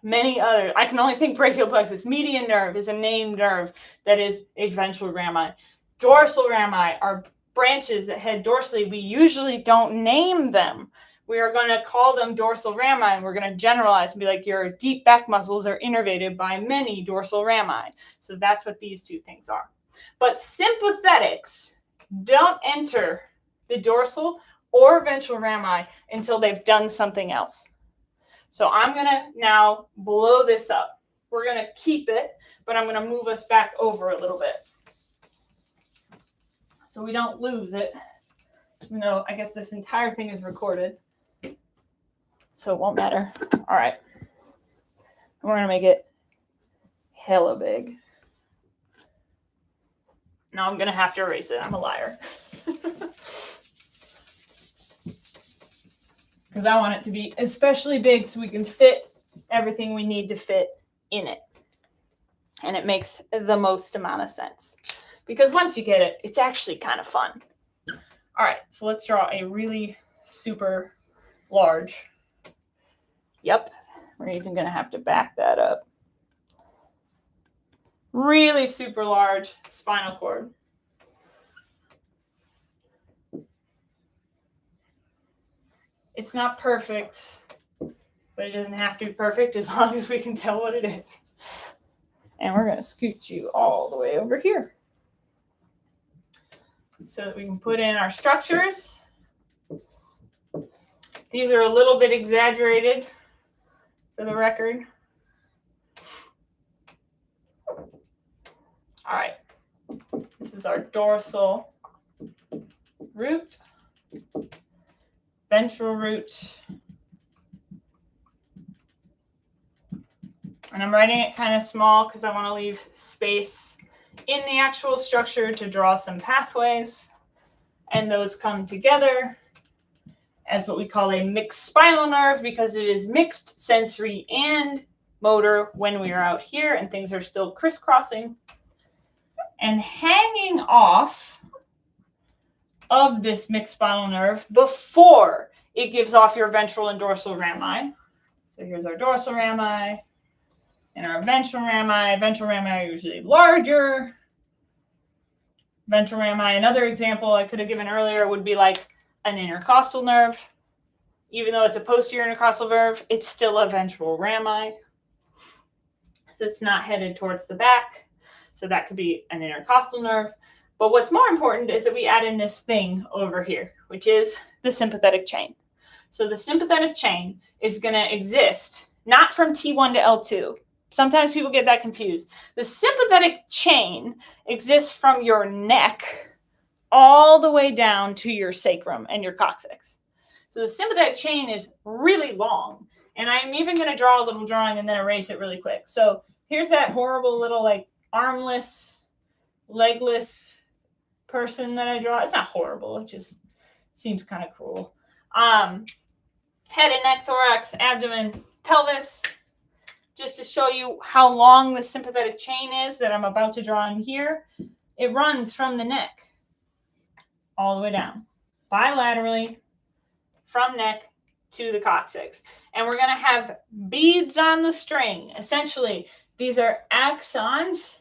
many others. I can only think brachial plexus. Median nerve is a named nerve that is a ventral rami. Dorsal rami are branches that head dorsally. We usually don't name them. We are going to call them dorsal rami, and we're going to generalize and be like, your deep back muscles are innervated by many dorsal rami. So that's what these two things are. But sympathetics don't enter the dorsal or ventral rami until they've done something else. So I'm going to now blow this up. We're going to keep it, but I'm going to move us back over a little bit so we don't lose it, even though I guess this entire thing is recorded, so it won't matter. All right. We're going to make it hella big. Now I'm going to have to erase it. I'm a liar. Because I want it to be especially big so we can fit everything we need to fit in it. And it makes the most amount of sense. Because once you get it, it's actually kind of fun. All right, so let's draw a really super large. Yep, we're even going to have to back that up. Really super large spinal cord. It's not perfect, but it doesn't have to be perfect as long as we can tell what it is. And we're going to scoot you all the way over here so that we can put in our structures. These are a little bit exaggerated for the record. All right. This is our dorsal root, ventral root, And I'm writing it kind of small because I want to leave space in the actual structure to draw some pathways. And those come together as what we call a mixed spinal nerve because it is mixed sensory and motor when we are out here and things are still crisscrossing. And hanging off of this mixed spinal nerve before it gives off your ventral and dorsal rami. So here's our dorsal rami and our ventral rami. Ventral rami are usually larger. Ventral rami, another example I could have given earlier would be like an intercostal nerve. Even though it's a posterior intercostal nerve, it's still a ventral rami. So it's not headed towards the back. So that could be an intercostal nerve. But what's more important is that we add in this thing over here, which is the sympathetic chain. So the sympathetic chain is going to exist not from T1 to L2. Sometimes people get that confused. The sympathetic chain exists from your neck all the way down to your sacrum and your coccyx. So the sympathetic chain is really long. And I'm even going to draw a little drawing and then erase it really quick. So here's that horrible little like armless, legless person that I draw. It's not horrible. It just seems kind of cruel. Head and neck, thorax, abdomen, pelvis. Just to show you how long the sympathetic chain is that I'm about to draw in here. It runs from the neck all the way down, bilaterally, from neck to the coccyx. And we're going to have beads on the string. Essentially, these are axons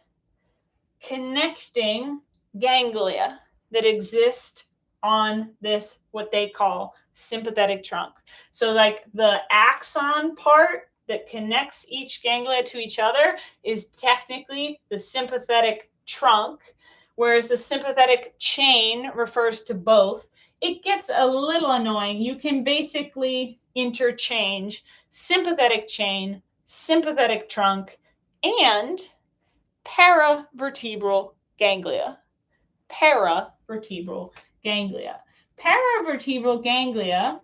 connecting ganglia that exist on this, what they call sympathetic trunk. So like the axon part that connects each ganglia to each other is technically the sympathetic trunk, whereas the sympathetic chain refers to both. It gets a little annoying. You can basically interchange sympathetic chain, sympathetic trunk, and paravertebral ganglia. Paravertebral ganglia. Paravertebral ganglia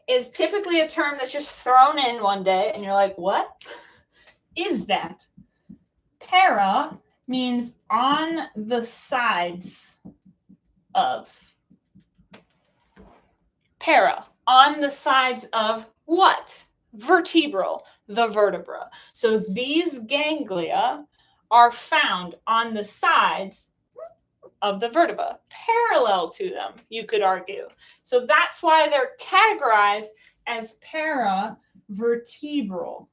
is typically a term that's just thrown in one day, and you're like, what is that? Para means on the sides of. Para, on the sides of what? Vertebral, the vertebra. So these ganglia are found on the sides of the vertebra, parallel to them, you could argue. So that's why they're categorized as paravertebral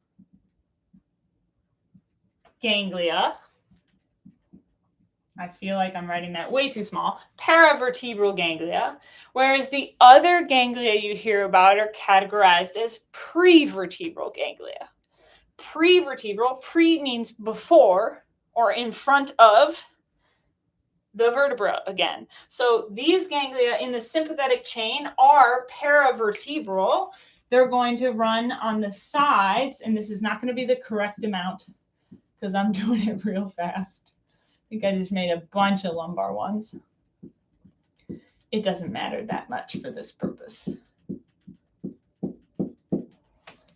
ganglia. I feel like I'm writing that way too small. Paravertebral ganglia, whereas the other ganglia you hear about are categorized as prevertebral ganglia. Prevertebral, pre means before or in front of the vertebra again. So these ganglia in the sympathetic chain are paravertebral. They're going to run on the sides, and this is not going to be the correct amount because I'm doing it real fast. I think I just made a bunch of lumbar ones. It doesn't matter that much for this purpose.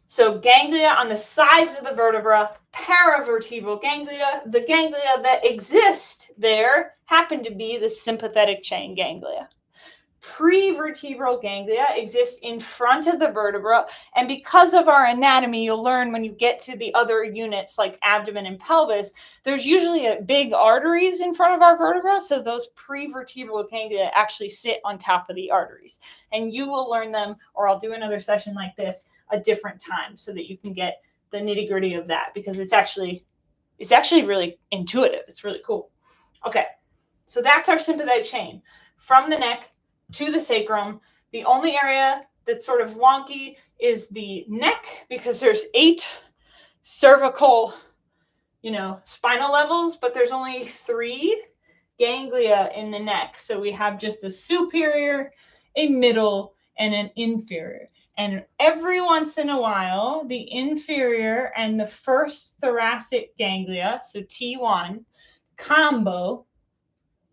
So ganglia on the sides of the vertebra, paravertebral ganglia. The ganglia that exist there happen to be the sympathetic chain ganglia. Prevertebral ganglia exist in front of the vertebra, and because of our anatomy, you'll learn when you get to the other units like abdomen and pelvis, there's usually big arteries in front of our vertebra, so those prevertebral ganglia actually sit on top of the arteries. And you will learn them, or I'll do another session like this, a different time so that you can get the nitty-gritty of that, because it's actually really intuitive. It's really cool. Okay, so that's our sympathetic chain from the neck to the sacrum. The only area that's sort of wonky is the neck, because there's 8 cervical, spinal levels, but there's only 3 ganglia in the neck. So we have just a superior, a middle, and an inferior. And every once in a while, the inferior and the first thoracic ganglia, so T1, combo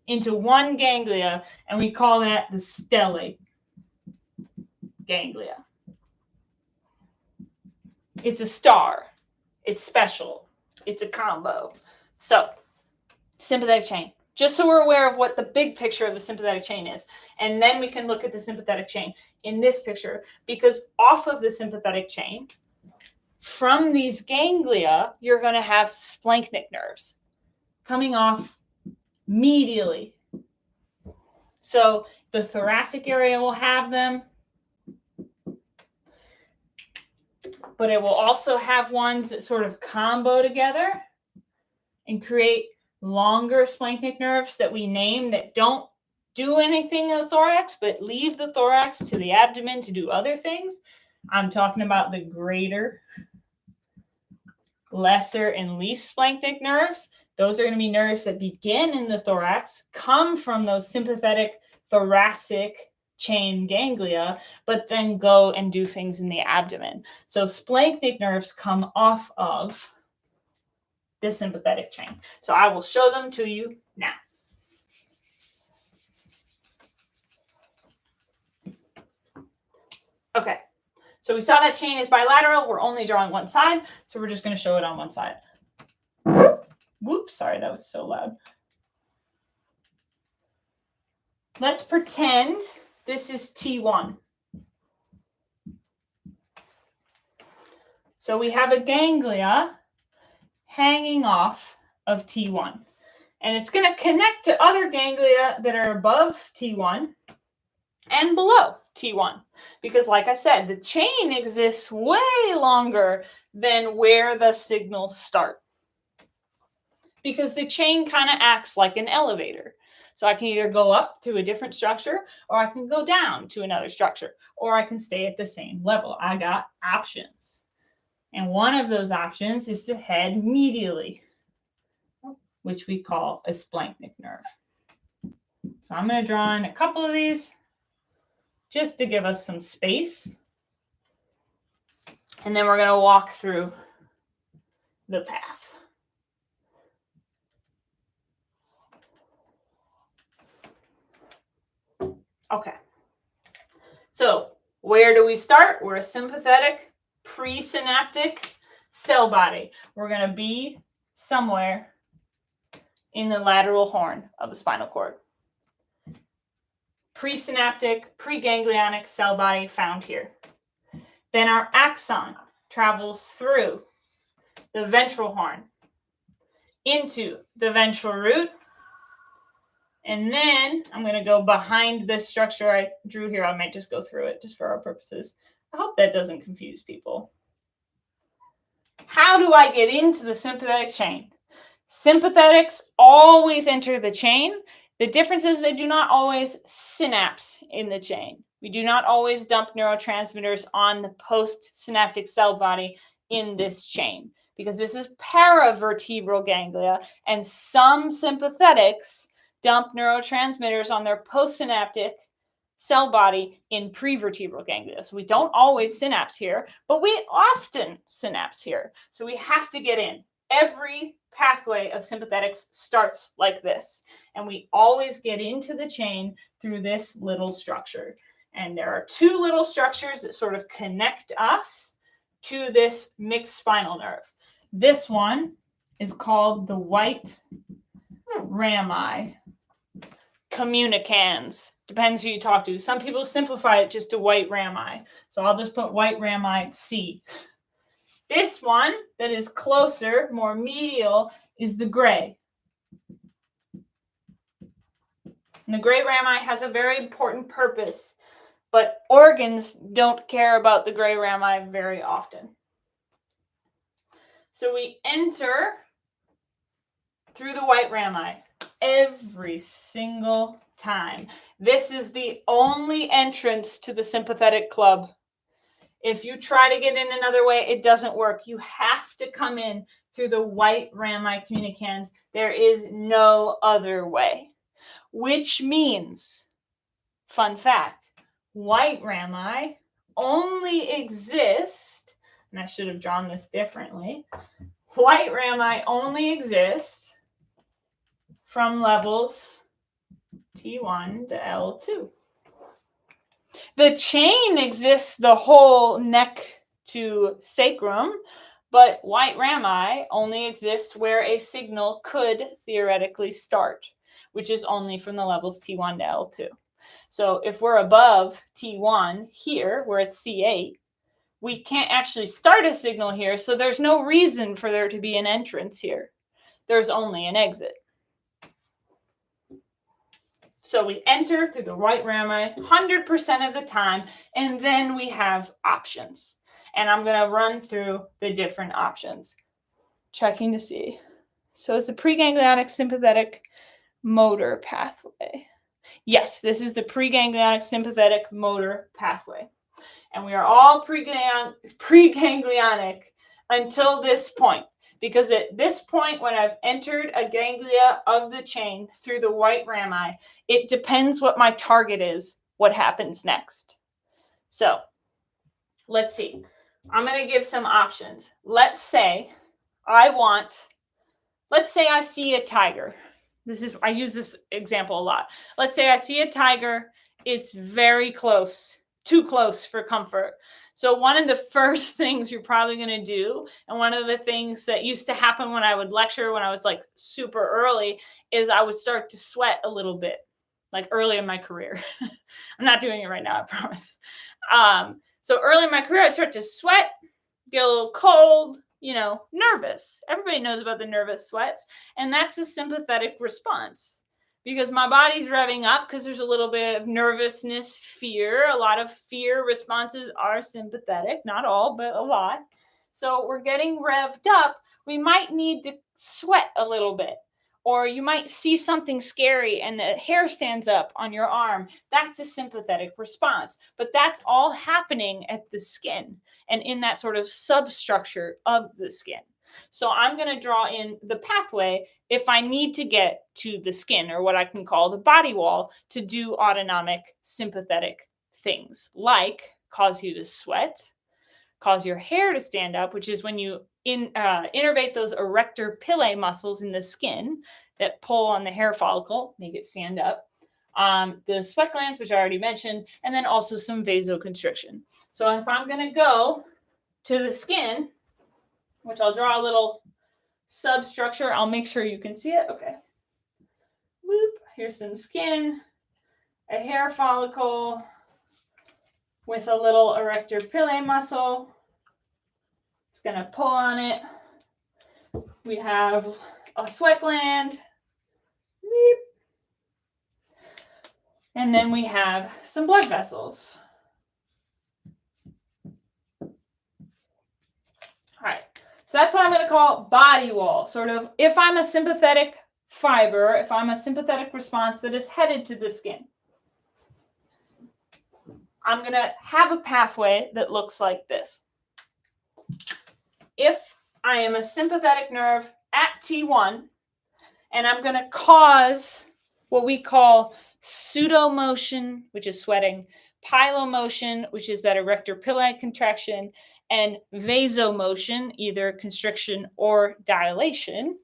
into one ganglia, and we call that the stellate ganglia. It's a star. It's special. It's a combo. So, sympathetic chain. Just so we're aware of what the big picture of the sympathetic chain is. And then we can look at the sympathetic chain in this picture, because off of the sympathetic chain, from these ganglia, you're going to have splanchnic nerves coming off medially. So the thoracic area will have them, but it will also have ones that sort of combo together and create longer splanchnic nerves that we name that don't do anything in the thorax, but leave the thorax to the abdomen to do other things. I'm talking about the greater, lesser, and least splanchnic nerves. Those are going to be nerves that begin in the thorax, come from those sympathetic thoracic chain ganglia, but then go and do things in the abdomen. So splanchnic nerves come off of the sympathetic chain. So I will show them to you now. Okay, so we saw that chain is bilateral. We're only drawing one side, so we're just going to show it on one side. Whoops, sorry, that was so loud. Let's pretend this is T1. So we have a ganglia hanging off of T1. And it's going to connect to other ganglia that are above T1 and below T1. Because like I said, the chain exists way longer than where the signals start. Because the chain kind of acts like an elevator. So I can either go up to a different structure, or I can go down to another structure, or I can stay at the same level. I got options. And one of those options is to head medially, which we call a splanchnic nerve. So I'm going to draw in a couple of these just to give us some space. And then we're going to walk through the path. Okay. So where do we start? We're a sympathetic presynaptic cell body. We're going to be somewhere in the lateral horn of the spinal cord. Presynaptic, preganglionic cell body found here. Then our axon travels through the ventral horn into the ventral root. And then I'm going to go behind this structure I drew here. I might just go through it just for our purposes. I hope that doesn't confuse people. How do I get into the sympathetic chain? Sympathetics always enter the chain. The difference is they do not always synapse in the chain. We do not always dump neurotransmitters on the postsynaptic cell body in this chain, because this is paravertebral ganglia, and some sympathetics dump neurotransmitters on their postsynaptic cell body in prevertebral ganglia. So we don't always synapse here, but we often synapse here. So we have to get in. Every pathway of sympathetics starts like this, and we always get into the chain through this little structure. And there are two little structures that sort of connect us to this mixed spinal nerve. This one is called the white rami. Communicans. Depends who you talk to. Some people simplify it just to white rami. So I'll just put white rami C. This one that is closer, more medial, is the gray. And the gray rami has a very important purpose, but organs don't care about the gray rami very often. So we enter through the white rami every single time. This is the only entrance to the sympathetic club. If you try to get in another way, it doesn't work. You have to come in through the white rami communicans. There is no other way. Which means, fun fact, white rami only exist, and I should have drawn this differently. White rami only exists from levels T1 to L2. The chain exists the whole neck to sacrum, But white rami only exist where a signal could theoretically start, which is only from the levels T1 to L2. So if we're above T1 here, where it's C8, we can't actually start a signal here, so there's no reason for there to be an entrance here. There's only an exit. So we enter through the white rami 100% of the time, and then we have options. And I'm going to run through the different options, checking to see. So it's the preganglionic sympathetic motor pathway. Yes, this is the preganglionic sympathetic motor pathway. And we are all preganglionic until this point. Because at this point, when I've entered a ganglia of the chain through the white rami, it depends what my target is, what happens next. So let's see. I'm going to give some options. Let's say I see a tiger. I use this example a lot. Let's say I see a tiger. It's very close, too close for comfort. So one of the first things you're probably going to do, and one of the things that used to happen when I would lecture when I was like super early, is I would start to sweat a little bit, like early in my career. I'm not doing it right now, I promise. So early in my career, I'd start to sweat, get a little cold, nervous. Everybody knows about the nervous sweats, and that's a sympathetic response. Because my body's revving up because there's a little bit of nervousness, fear. A lot of fear responses are sympathetic. Not all, but a lot. So we're getting revved up. We might need to sweat a little bit. Or you might see something scary and the hair stands up on your arm. That's a sympathetic response. But that's all happening at the skin and in that sort of substructure of the skin. So I'm going to draw in the pathway if I need to get to the skin, or what I can call the body wall, to do autonomic sympathetic things like cause you to sweat, cause your hair to stand up, which is when you innervate those erector pillae muscles in the skin that pull on the hair follicle, make it stand up. The sweat glands, which I already mentioned, and then also some vasoconstriction. So if I'm going to go to the skin, which I'll draw a little substructure. I'll make sure you can see it. Okay. Whoop. Here's some skin, a hair follicle with a little erector pillae muscle. It's going to pull on it. We have a sweat gland. Whoop. And then we have some blood vessels. All right. So that's what I'm going to call body wall. Sort of, if I'm a sympathetic fiber, if I'm a sympathetic response that is headed to the skin, I'm going to have a pathway that looks like this. If I am a sympathetic nerve at T1, and I'm going to cause what we call pseudomotion, which is sweating, pilomotion, which is that erector pillae contraction, and vasomotion, either constriction or dilation,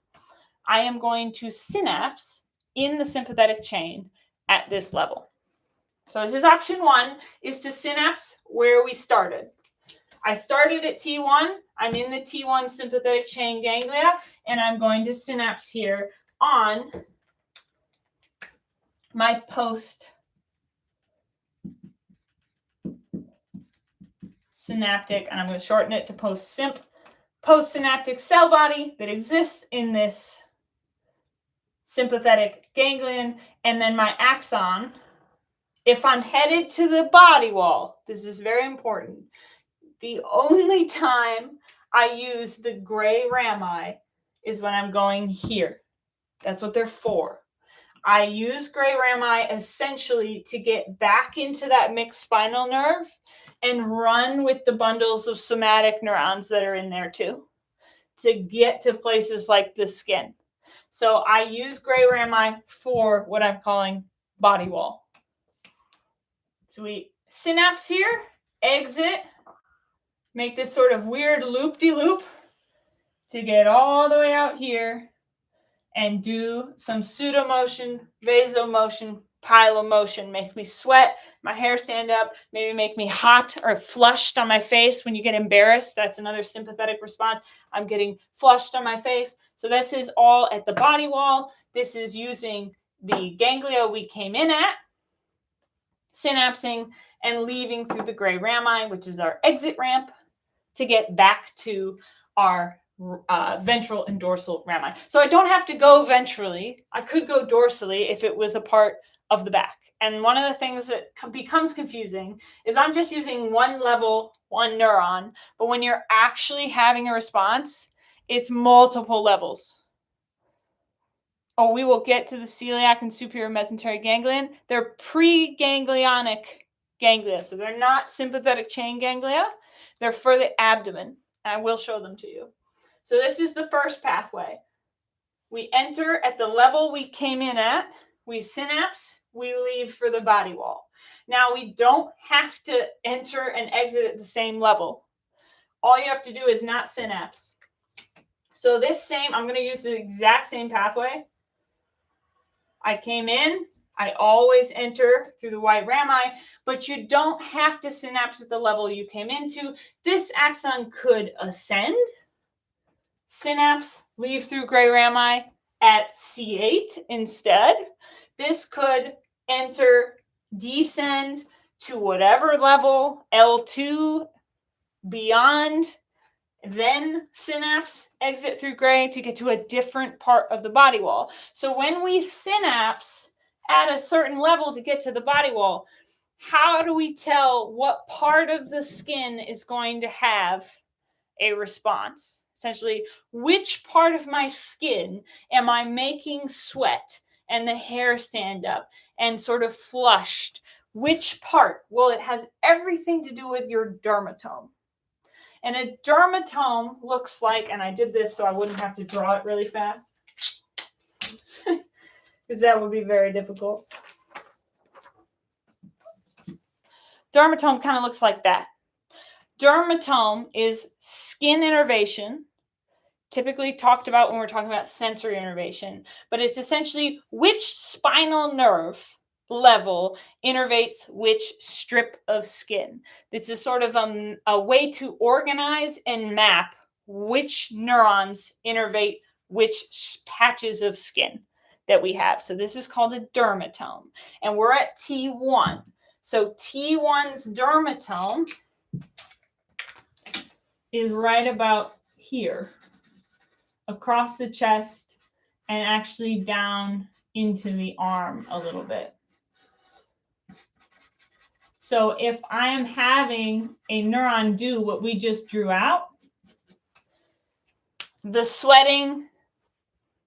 I am going to synapse in the sympathetic chain at this level. So this is option 1, is to synapse where we started. I started at T1. I'm in the T1 sympathetic chain ganglia, and I'm going to synapse here on my postsynaptic, and I'm going to shorten it to postsynaptic cell body that exists in this sympathetic ganglion, and then my axon. If I'm headed to the body wall, this is very important. The only time I use the gray rami is when I'm going here. That's what they're for. I use gray rami essentially to get back into that mixed spinal nerve and run with the bundles of somatic neurons that are in there too, to get to places like the skin. So I use gray rami for what I'm calling body wall. So we synapse here, exit, make this sort of weird loop-de-loop to get all the way out here and do some pseudomotion, vasomotion, pile of motion, make me sweat, my hair stand up, maybe make me hot or flushed on my face. When you get embarrassed, that's another sympathetic response. I'm getting flushed on my face. So this is all at the body wall. This is using the ganglia we came in at, synapsing and leaving through the gray rami, which is our exit ramp, to get back to our ventral and dorsal rami. So I don't have to go ventrally. I could go dorsally if it was a part of the back. And one of the things that becomes confusing is I'm just using one level, one neuron. But when you're actually having a response, it's multiple levels. Oh, we will get to the celiac and superior mesenteric ganglion. They're preganglionic ganglia. So they're not sympathetic chain ganglia. They're for the abdomen. And I will show them to you. So this is the first pathway. We enter at the level we came in at. We synapse. We leave for the body wall. Now, we don't have to enter and exit at the same level. All you have to do is not synapse. So I'm going to use the exact same pathway. I came in. I always enter through the white rami, but you don't have to synapse at the level you came into. This axon could ascend, synapse, leave through gray rami at C8 instead. This could enter, descend to whatever level, L2, beyond, then synapse, exit through gray to get to a different part of the body wall. So when we synapse at a certain level to get to the body wall, how do we tell what part of the skin is going to have a response? Essentially, which part of my skin am I making sweat and the hair stand up and sort of flushed? Which part? Well, it has everything to do with your dermatome. And a dermatome looks like, and I did this so I wouldn't have to draw it really fast, because that would be very difficult. Dermatome kind of looks like that. Dermatome is skin innervation, typically talked about when we're talking about sensory innervation, but it's essentially which spinal nerve level innervates which strip of skin. This is sort of a way to organize and map which neurons innervate which patches of skin that we have. So this is called a dermatome, and we're at T1. So T1's dermatome is right about here, across the chest and actually down into the arm a little bit. So if I am having a neuron do what we just drew out, the sweating,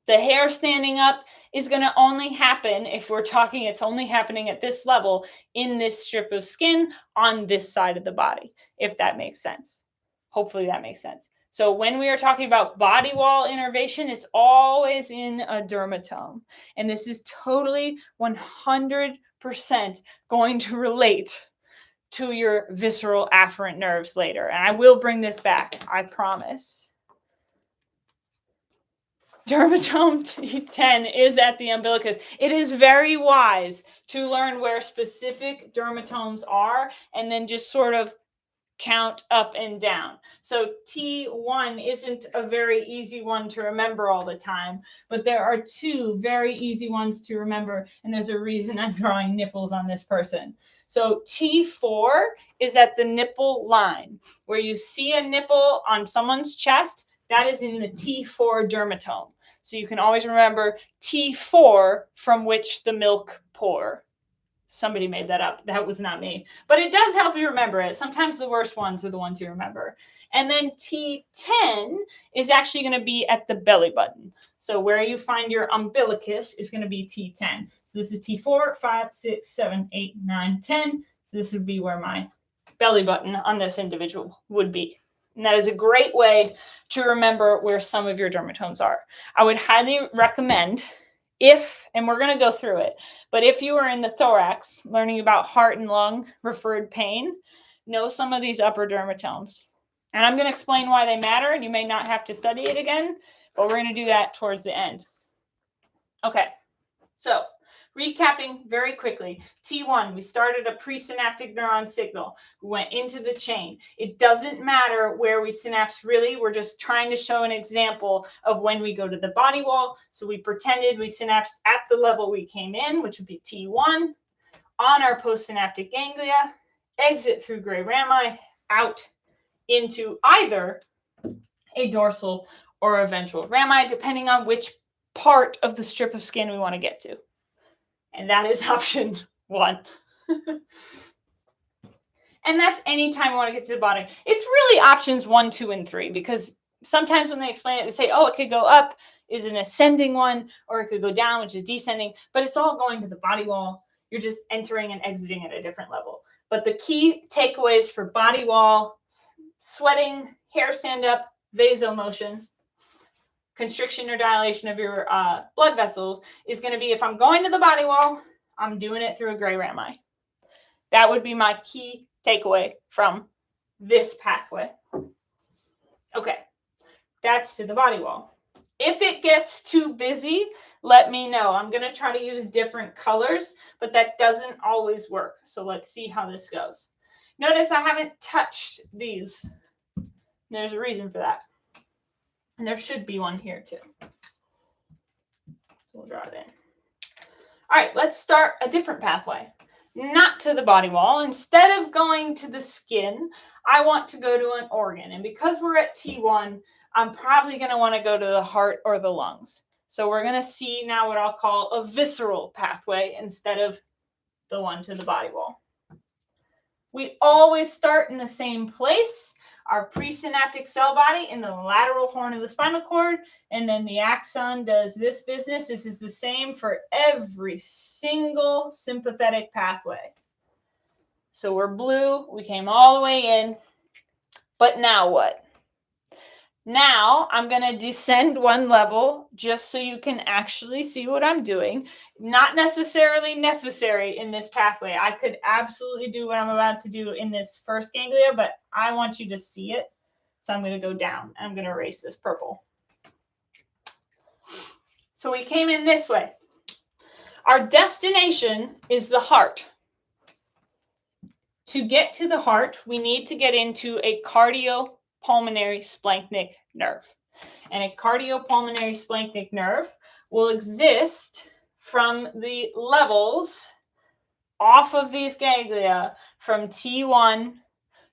the hair standing up is going to only happen, if we're talking it's only happening at this level, in this strip of skin on this side of the body, if that makes sense. Hopefully that makes sense. So when we are talking about body wall innervation, it's always in a dermatome. And this is totally 100% going to relate to your visceral afferent nerves later. And I will bring this back, I promise. Dermatome T10 is at the umbilicus. It is very wise to learn where specific dermatomes are and then just sort of count up and down. So T1 isn't a very easy one to remember all the time, but there are two very easy ones to remember, and there's a reason I'm drawing nipples on this person. So T4 is at the nipple line. Where you see a nipple on someone's chest, that is in the T4 dermatome. So you can always remember T4 from which the milk pour. Somebody made that up. That was not me. But it does help you remember it. Sometimes the worst ones are the ones you remember. And then T10 is actually going to be at the belly button. So where you find your umbilicus is going to be T10. So this is T4, 5, 6, 7, 8, 9, 10. So this would be where my belly button on this individual would be. And that is a great way to remember where some of your dermatomes are. I would highly recommend, and we're going to go through it, but if you are in the thorax learning about heart and lung referred pain, know some of these upper dermatomes. And I'm going to explain why they matter, and you may not have to study it again, but we're going to do that towards the end. Okay, so Recapping very quickly, T1, we started a presynaptic neuron signal. We went into the chain. It doesn't matter where we synapse really. We're just trying to show an example of when we go to the body wall. So we pretended we synapsed at the level we came in, which would be T1, on our postsynaptic ganglia, exit through gray rami, out into either a dorsal or a ventral rami, depending on which part of the strip of skin we want to get to. And that is option 1. And that's anytime we want to get to the body. It's really options 1, 2, and 3, because sometimes when they explain it, they say, oh, it could go up is an ascending one, or it could go down, which is descending, but it's all going to the body wall. You're just entering and exiting at a different level. But the key takeaways for body wall, sweating, hair stand up, vasomotion, constriction or dilation of your blood vessels is going to be, if I'm going to the body wall, I'm doing it through a gray rami. That would be my key takeaway from this pathway. Okay, that's to the body wall. If it gets too busy, let me know. I'm going to try to use different colors, but that doesn't always work. So let's see how this goes. Notice I haven't touched these. There's a reason for that. And there should be one here too. So we'll draw it in. All right, let's start a different pathway. Not to the body wall. Instead of going to the skin, I want to go to an organ. And because we're at T1, I'm probably going to want to go to the heart or the lungs. So we're going to see now what I'll call a visceral pathway instead of the one to the body wall. We always start in the same place. Our presynaptic cell body in the lateral horn of the spinal cord, and then the axon does this business. This is the same for every single sympathetic pathway. So we're blue, we came all the way in, but now what? Now I'm going to descend one level just so you can actually see what I'm doing. Not necessarily necessary in this pathway. I could absolutely do what I'm about to do in this first ganglia, but I want you to see it. So I'm going to go down. I'm going to erase this purple. So we came in this way. Our destination is the heart. To get to the heart, we need to get into a cardiopulmonary splanchnic nerve. And a cardiopulmonary splanchnic nerve will exist from the levels off of these ganglia from T1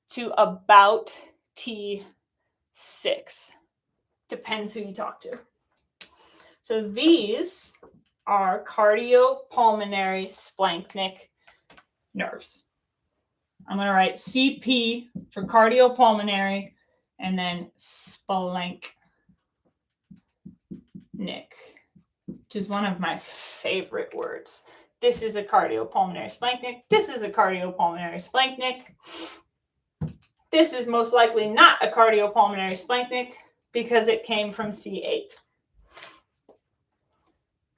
to about T6. Depends who you talk to. So these are cardiopulmonary splanchnic nerves. I'm going to write CP for cardiopulmonary and then splanchnic, which is one of my favorite words. This is a cardiopulmonary splanchnic. This is a cardiopulmonary splanchnic. This is most likely not a cardiopulmonary splanchnic because it came from C8.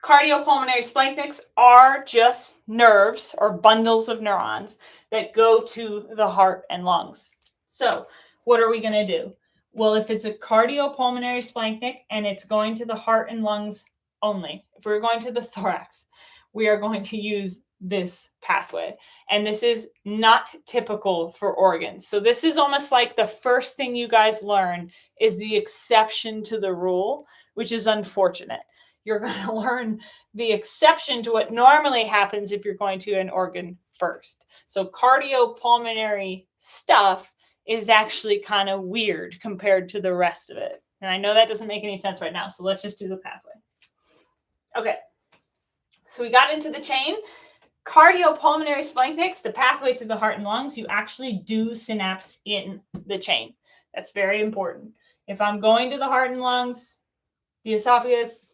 Cardiopulmonary splanchnics are just nerves or bundles of neurons that go to the heart and lungs. So what are we going to do? Well, if it's a cardiopulmonary splanchnic and it's going to the heart and lungs only, if we're going to the thorax, we are going to use this pathway. And this is not typical for organs. So this is almost like the first thing you guys learn is the exception to the rule, which is unfortunate. You're going to learn the exception to what normally happens if you're going to an organ first. So cardiopulmonary stuff is actually kind of weird compared to the rest of it. And I know that doesn't make any sense right now, so let's just do the pathway. Okay, so we got into the chain. Cardiopulmonary splanchnics, the pathway to the heart and lungs, you actually do synapse in the chain. That's very important. If I'm going to the heart and lungs, the esophagus,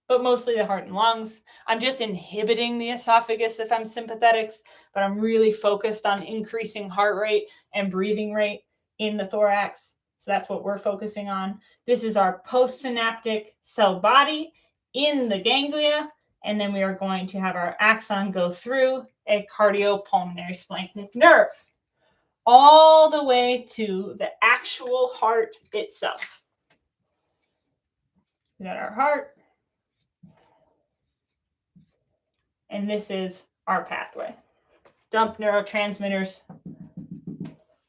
but mostly the heart and lungs. I'm just inhibiting the esophagus if I'm sympathetics, but I'm really focused on increasing heart rate and breathing rate in the thorax. So that's what we're focusing on. This is our postsynaptic cell body in the ganglia, and then we are going to have our axon go through a cardiopulmonary splanchnic nerve all the way to the actual heart itself. We got our heart. And this is our pathway. Dump neurotransmitters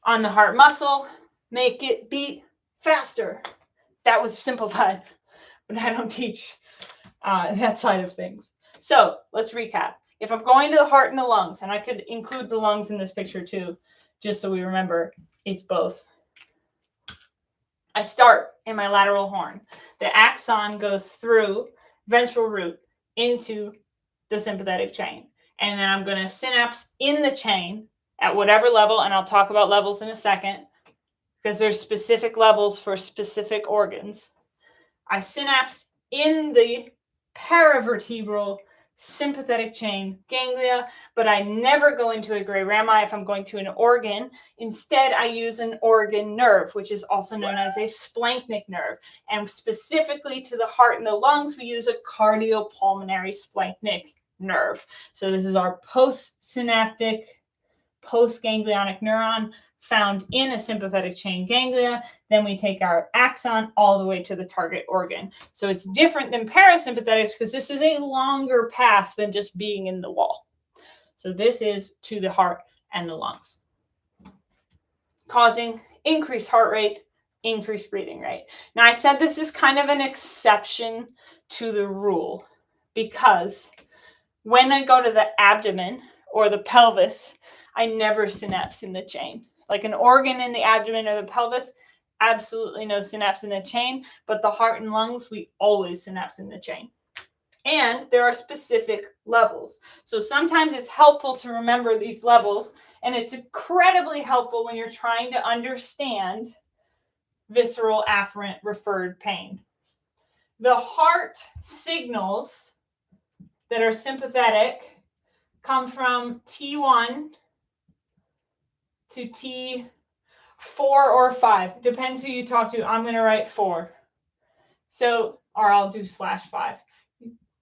on the heart muscle, make it beat faster. That was simplified, but I don't teach that side of things. So let's recap. If I'm going to the heart and the lungs, and I could include the lungs in this picture too, just so we remember it's both. I start in my lateral horn. The axon goes through ventral root into the sympathetic chain. And then I'm going to synapse in the chain at whatever level, and I'll talk about levels in a second because there's specific levels for specific organs. I synapse in the paravertebral sympathetic chain ganglia, but I never go into a gray rami if I'm going to an organ. Instead, I use an organ nerve, which is also known as a splanchnic nerve. And specifically to the heart and the lungs, we use a cardiopulmonary splanchnic nerve. So this is our postsynaptic, postganglionic neuron found in a sympathetic chain ganglia. Then we take our axon all the way to the target organ. So it's different than parasympathetics because this is a longer path than just being in the wall. So this is to the heart and the lungs, causing increased heart rate, increased breathing rate. Now I said this is kind of an exception to the rule because when I go to the abdomen or the pelvis, I never synapse in the chain. Like an organ in the abdomen or the pelvis, absolutely no synapse in the chain, but the heart and lungs, we always synapse in the chain. And there are specific levels. So sometimes it's helpful to remember these levels, and it's incredibly helpful when you're trying to understand visceral afferent referred pain. The heart signals that are sympathetic come from T1 to T4 or 5. Depends who you talk to. I'm going to write 4. So, or I'll do /5.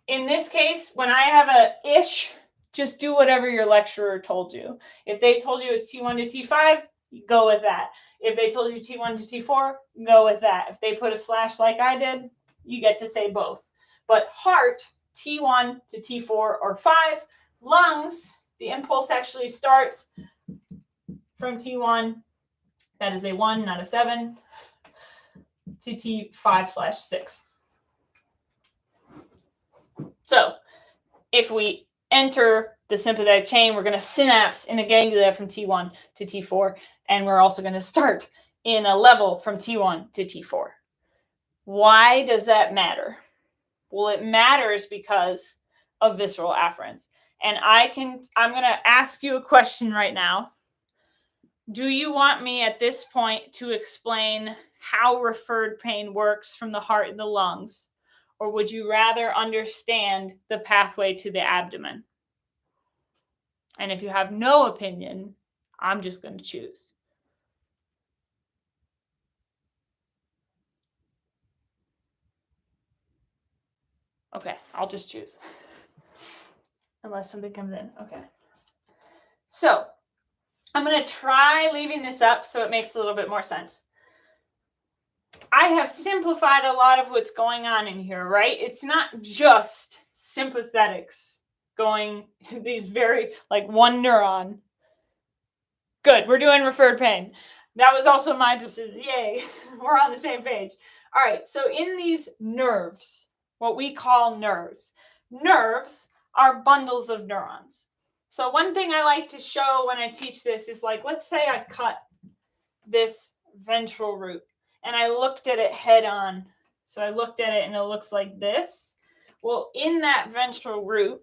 In this case, when I have a ish, just do whatever your lecturer told you. If they told you it's T1 to T5, go with that. If they told you T1 to T4, go with that. If they put a slash like I did, you get to say both. But heart, T1 to T4 or 5. Lungs, the impulse actually starts from T1, that is a 1, not a 7, to T5/6. So if we enter the sympathetic chain, we're going to synapse in a ganglia from T1 to T4, and we're also going to start in a level from T1 to T4. Why does that matter? Well, it matters because of visceral afferents. And I'm going to ask you a question right now. Do you want me at this point to explain how referred pain works from the heart and the lungs? Or would you rather understand the pathway to the abdomen? And if you have no opinion, I'm just going to choose. Okay, I'll just choose. Unless something comes in. Okay. So, I'm going to try leaving this up so it makes a little bit more sense. I have simplified a lot of what's going on in here, right? It's not just sympathetics going these very, like one neuron. Good, we're doing referred pain. That was also my decision. Yay, we're on the same page. All right, so in these nerves, what we call nerves are bundles of neurons. So one thing I like to show when I teach this is like, let's say I cut this ventral root and I looked at it head on. So I looked at it and it looks like this. Well, in that ventral root,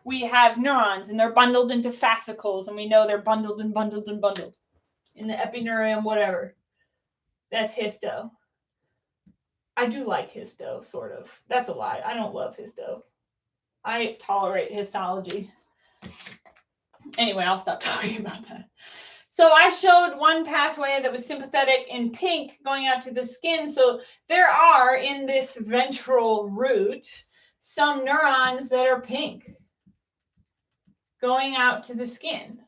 we have neurons and they're bundled into fascicles, and we know they're bundled and bundled and bundled in the epineurium, whatever. That's histo. I do like histo, sort of. That's a lie. I don't love histo. I tolerate histology. Anyway, I'll stop talking about that. So I showed one pathway that was sympathetic in pink going out to the skin. So there are in this ventral root some neurons that are pink going out to the skin.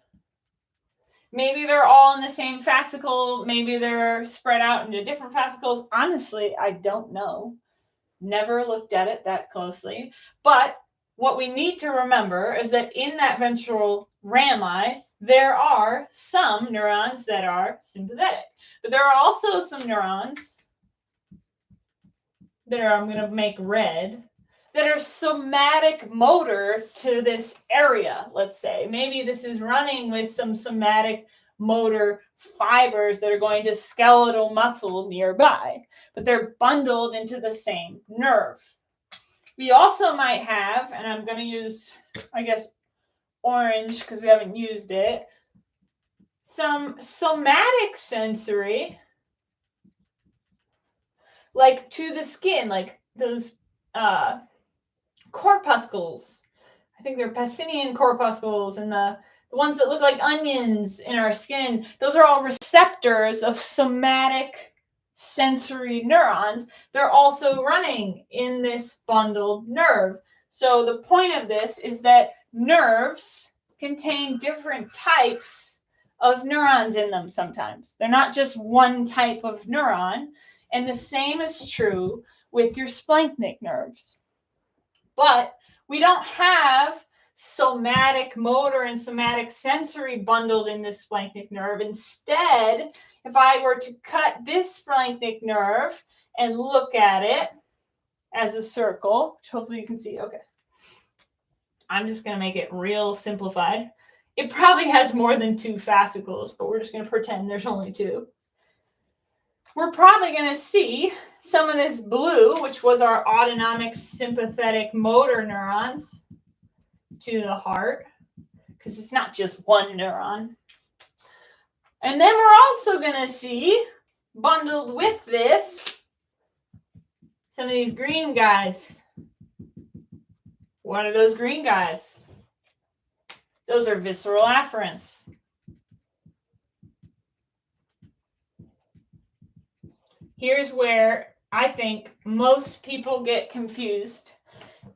Maybe they're all in the same fascicle. Maybe they're spread out into different fascicles. Honestly, I don't know. Never looked at it that closely. But what we need to remember is that in that ventral rami, there are some neurons that are sympathetic. But there are also some neurons that are, I'm going to make red, that are somatic motor to this area, let's say. Maybe this is running with some somatic motor fibers that are going to skeletal muscle nearby, but they're bundled into the same nerve. We also might have, and I'm going to use, I guess, orange because we haven't used it, some somatic sensory, like to the skin, like those corpuscles. I think they're Pacinian corpuscles, and the ones that look like onions in our skin. Those are all receptors of somatic sensory neurons. They're also running in this bundled nerve. So the point of this is that nerves contain different types of neurons in them sometimes. They're not just one type of neuron. And the same is true with your splanchnic nerves. But we don't have somatic motor and somatic sensory bundled in this splanchnic nerve. Instead, if I were to cut this splanchnic nerve and look at it as a circle, which hopefully you can see, okay. I'm just going to make it real simplified. It probably has more than 2 fascicles, but we're just going to pretend there's only 2. We're probably going to see some of this blue, which was our autonomic sympathetic motor neurons to the heart, because it's not just one neuron. And then we're also going to see, bundled with this, some of these green guys. What are those green guys? Those are visceral afferents. Here's where I think most people get confused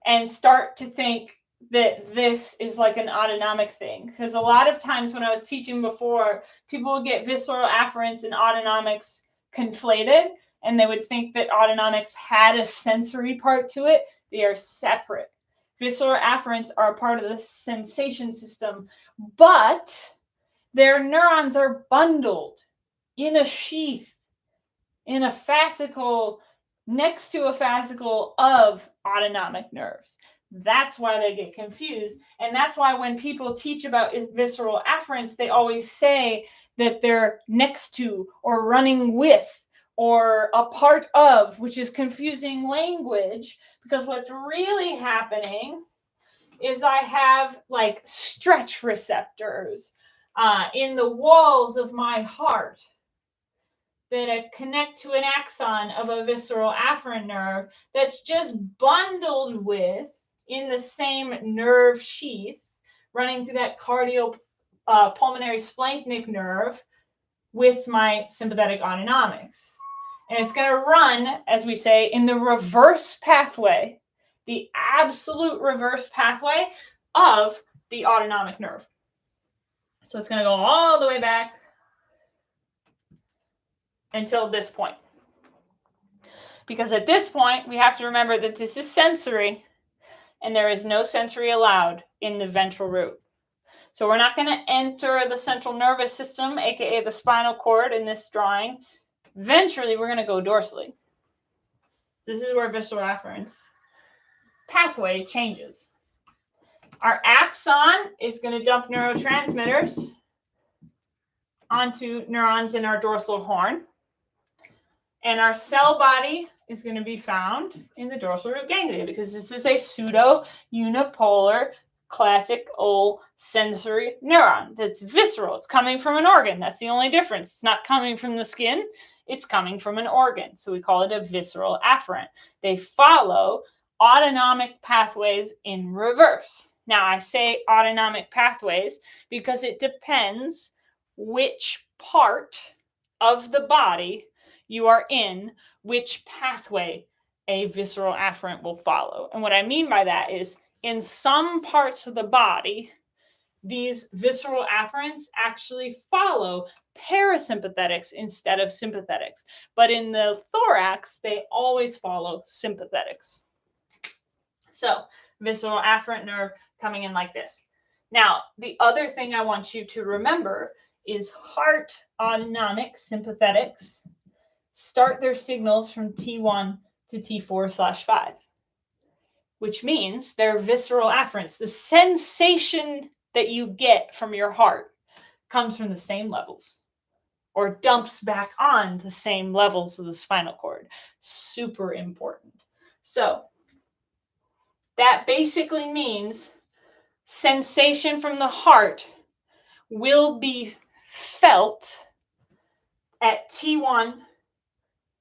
and start to think that this is like an autonomic thing. Because a lot of times when I was teaching before, people would get visceral afferents and autonomics conflated, and they would think that autonomics had a sensory part to it. They are separate. Visceral afferents are a part of the sensation system, but their neurons are bundled in a sheath, in a fascicle, next to a fascicle of autonomic nerves. That's why they get confused. And that's why when people teach about visceral afferents, they always say that they're next to or running with or a part of, which is confusing language, because what's really happening is I have like stretch receptors in the walls of my heart that connect to an axon of a visceral afferent nerve that's just bundled with, in the same nerve sheath, running through that cardiopulmonary splanchnic nerve with my sympathetic autonomics. And it's going to run, as we say, in the reverse pathway, the absolute reverse pathway of the autonomic nerve. So it's going to go all the way back until this point. Because at this point, we have to remember that this is sensory, and there is no sensory allowed in the ventral root. So we're not going to enter the central nervous system, aka the spinal cord, in this drawing. Ventrally, we're going to go dorsally. This is where visceral afferents pathway changes. Our axon is going to dump neurotransmitters onto neurons in our dorsal horn. And our cell body is going to be found in the dorsal root ganglia, because this is a pseudo-unipolar classic old sensory neuron that's visceral. It's coming from an organ. That's the only difference. It's not coming from the skin. It's coming from an organ. So we call it a visceral afferent. They follow autonomic pathways in reverse. Now, I say autonomic pathways because it depends which part of the body you are in, which pathway a visceral afferent will follow. And what I mean by that is, in some parts of the body, these visceral afferents actually follow parasympathetics instead of sympathetics. But in the thorax, they always follow sympathetics. So visceral afferent nerve coming in like this. Now, the other thing I want you to remember is heart autonomic sympathetics start their signals from T1 to T4/5, which means they're visceral afferents. The sensation that you get from your heart comes from the same levels or dumps back on the same levels of the spinal cord. Super important. So that basically means sensation from the heart will be felt at T1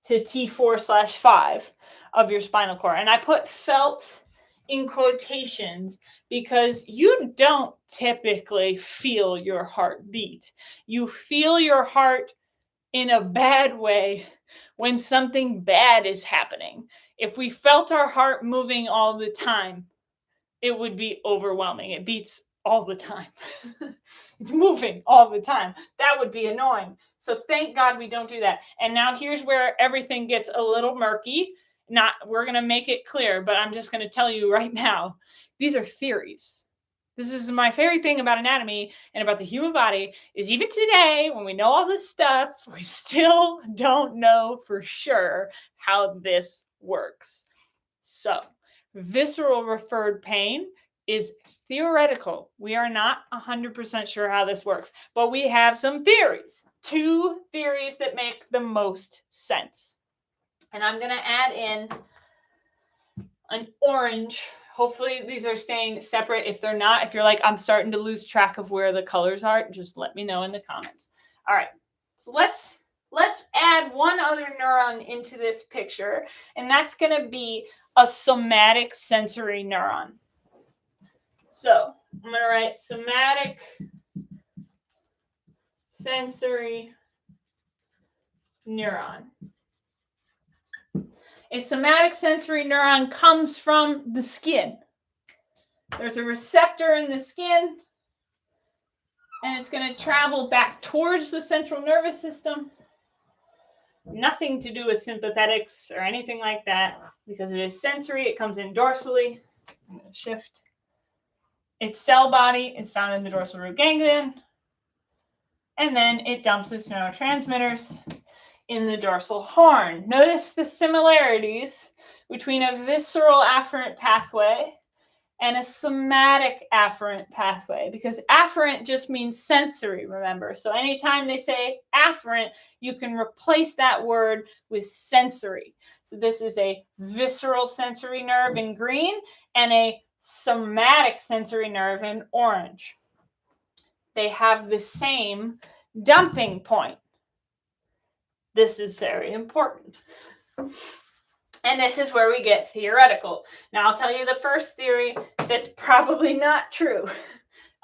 to T4/5 of your spinal cord. And I put felt in quotations because you don't typically feel your heart beat. You feel your heart in a bad way when something bad is happening. If we felt our heart moving all the time, it would be overwhelming. It beats all the time. It's moving all the time. That would be annoying. So thank God we don't do that. And now here's where everything gets a little murky. We're going to make it clear, but I'm just going to tell you right now, these are theories. This is my favorite thing about anatomy and about the human body is even today, when we know all this stuff, we still don't know for sure how this works. So visceral referred pain is theoretical. We are not 100% sure how this works, but we have some theories. 2 theories that make the most sense. And I'm going to add in an orange. Hopefully these are staying separate. If they're not, if you're like, I'm starting to lose track of where the colors are, just let me know in the comments. All right. So let's add one other neuron into this picture, and that's going to be a somatic sensory neuron. So I'm going to write somatic sensory neuron. A somatic sensory neuron comes from the skin. There's a receptor in the skin, and it's going to travel back towards the central nervous system. Nothing to do with sympathetics or anything like that, because it is sensory. It comes in dorsally. I'm going to shift. Its cell body is found in the dorsal root ganglion, and then it dumps its neurotransmitters in the dorsal horn. Notice the similarities between a visceral afferent pathway and a somatic afferent pathway, because afferent just means sensory, remember. So anytime they say afferent, you can replace that word with sensory. So this is a visceral sensory nerve in green and a somatic sensory nerve in orange. They have the same dumping point. This is very important. And this is where we get theoretical. Now, I'll tell you the first theory that's probably not true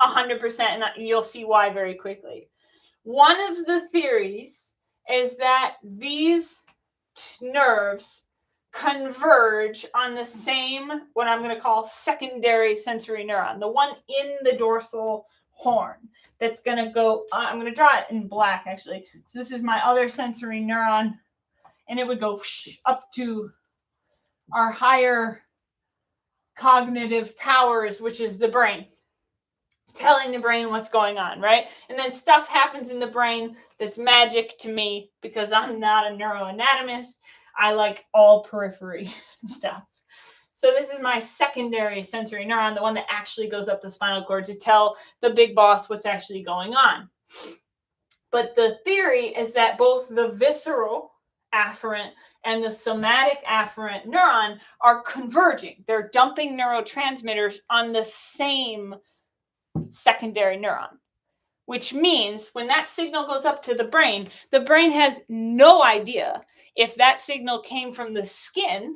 100%, and you'll see why very quickly. One of the theories is that these nerves converge on the same, what I'm going to call secondary sensory neuron, the one in the dorsal horn. That's going to go, I'm going to draw it in black, actually. So this is my other sensory neuron, and it would go up to our higher cognitive powers, which is the brain, telling the brain what's going on, right? And then stuff happens in the brain that's magic to me because I'm not a neuroanatomist. I like all periphery stuff. So this is my secondary sensory neuron, the one that actually goes up the spinal cord to tell the big boss what's actually going on. But the theory is that both the visceral afferent and the somatic afferent neuron are converging. They're dumping neurotransmitters on the same secondary neuron, which means when that signal goes up to the brain has no idea if that signal came from the skin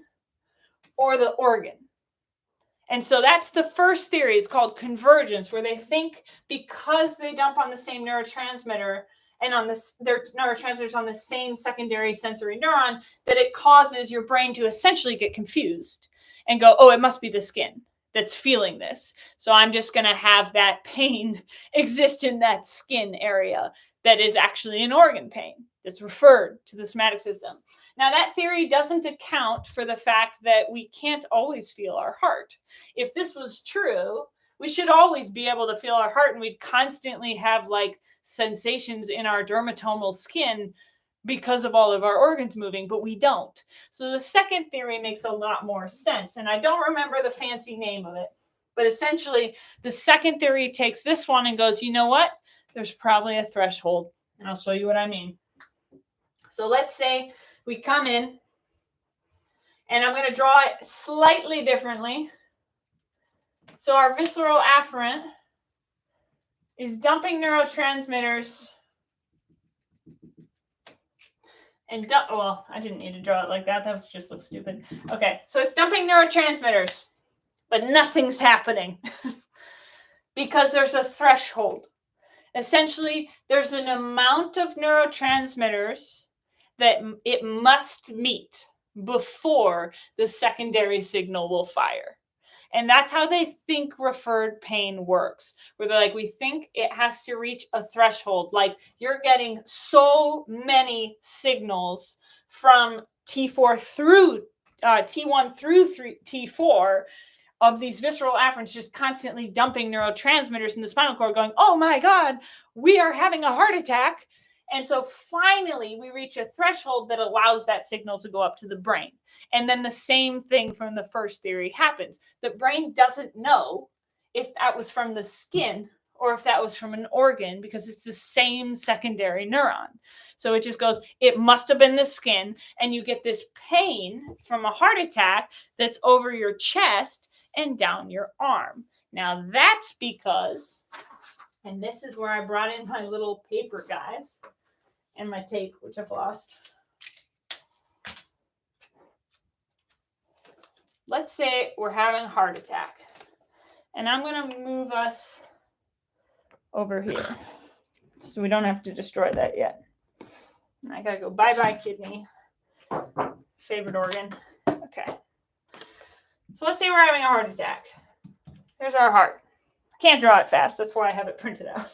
or the organ. And so that's the first theory. It's called convergence, where they think because they dump on the same neurotransmitter and on this, their neurotransmitters on the same secondary sensory neuron, that it causes your brain to essentially get confused and go, oh, it must be the skin that's feeling this. So I'm just going to have that pain exist in that skin area. that is actually an organ pain that's referred to the somatic system. Now, that theory doesn't account for the fact that we can't always feel our heart. If this was true, we should always be able to feel our heart, and we'd constantly have like sensations in our dermatomal skin because of all of our organs moving, but we don't. So the second theory makes a lot more sense, and I don't remember the fancy name of it, but essentially the second theory takes this one and goes, you know what? There's probably a threshold, and I'll show you what I mean. So let's say we come in, and I'm going to draw it slightly differently. So our visceral afferent is dumping neurotransmitters and well, I didn't need to draw it like that. That was just look stupid. Okay, so it's dumping neurotransmitters, but nothing's happening because there's a threshold. Essentially, there's an amount of neurotransmitters that it must meet before the secondary signal will fire. And that's how they think referred pain works, where they're like, we think it has to reach a threshold. Like you're getting so many signals from T4 through T1 through T4 of these visceral afferents just constantly dumping neurotransmitters in the spinal cord going, oh my God, we are having a heart attack. And so finally we reach a threshold that allows that signal to go up to the brain. And then the same thing from the first theory happens. The brain doesn't know if that was from the skin or if that was from an organ because it's the same secondary neuron. So it just goes, it must have been the skin, and you get this pain from a heart attack that's over your chest and down your arm. Now that's because, and this is where I brought in my little paper guys and my tape, which I've lost. Let's say we're having a heart attack, and I'm going to move us over here so we don't have to destroy that yet. And I got to go bye-bye kidney, favorite organ. Okay. So let's say we're having a heart attack. Here's our heart. I can't draw it fast. That's why I have it printed out.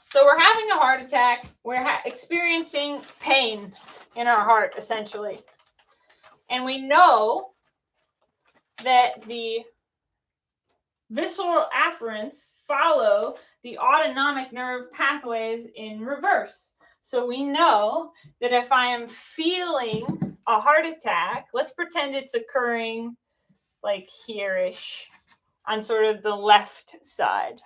So we're having a heart attack. We're experiencing pain in our heart, essentially. And we know that the visceral afferents follow the autonomic nerve pathways in reverse. So we know that if I am feeling a heart attack, let's pretend it's occurring like here-ish on sort of the left side.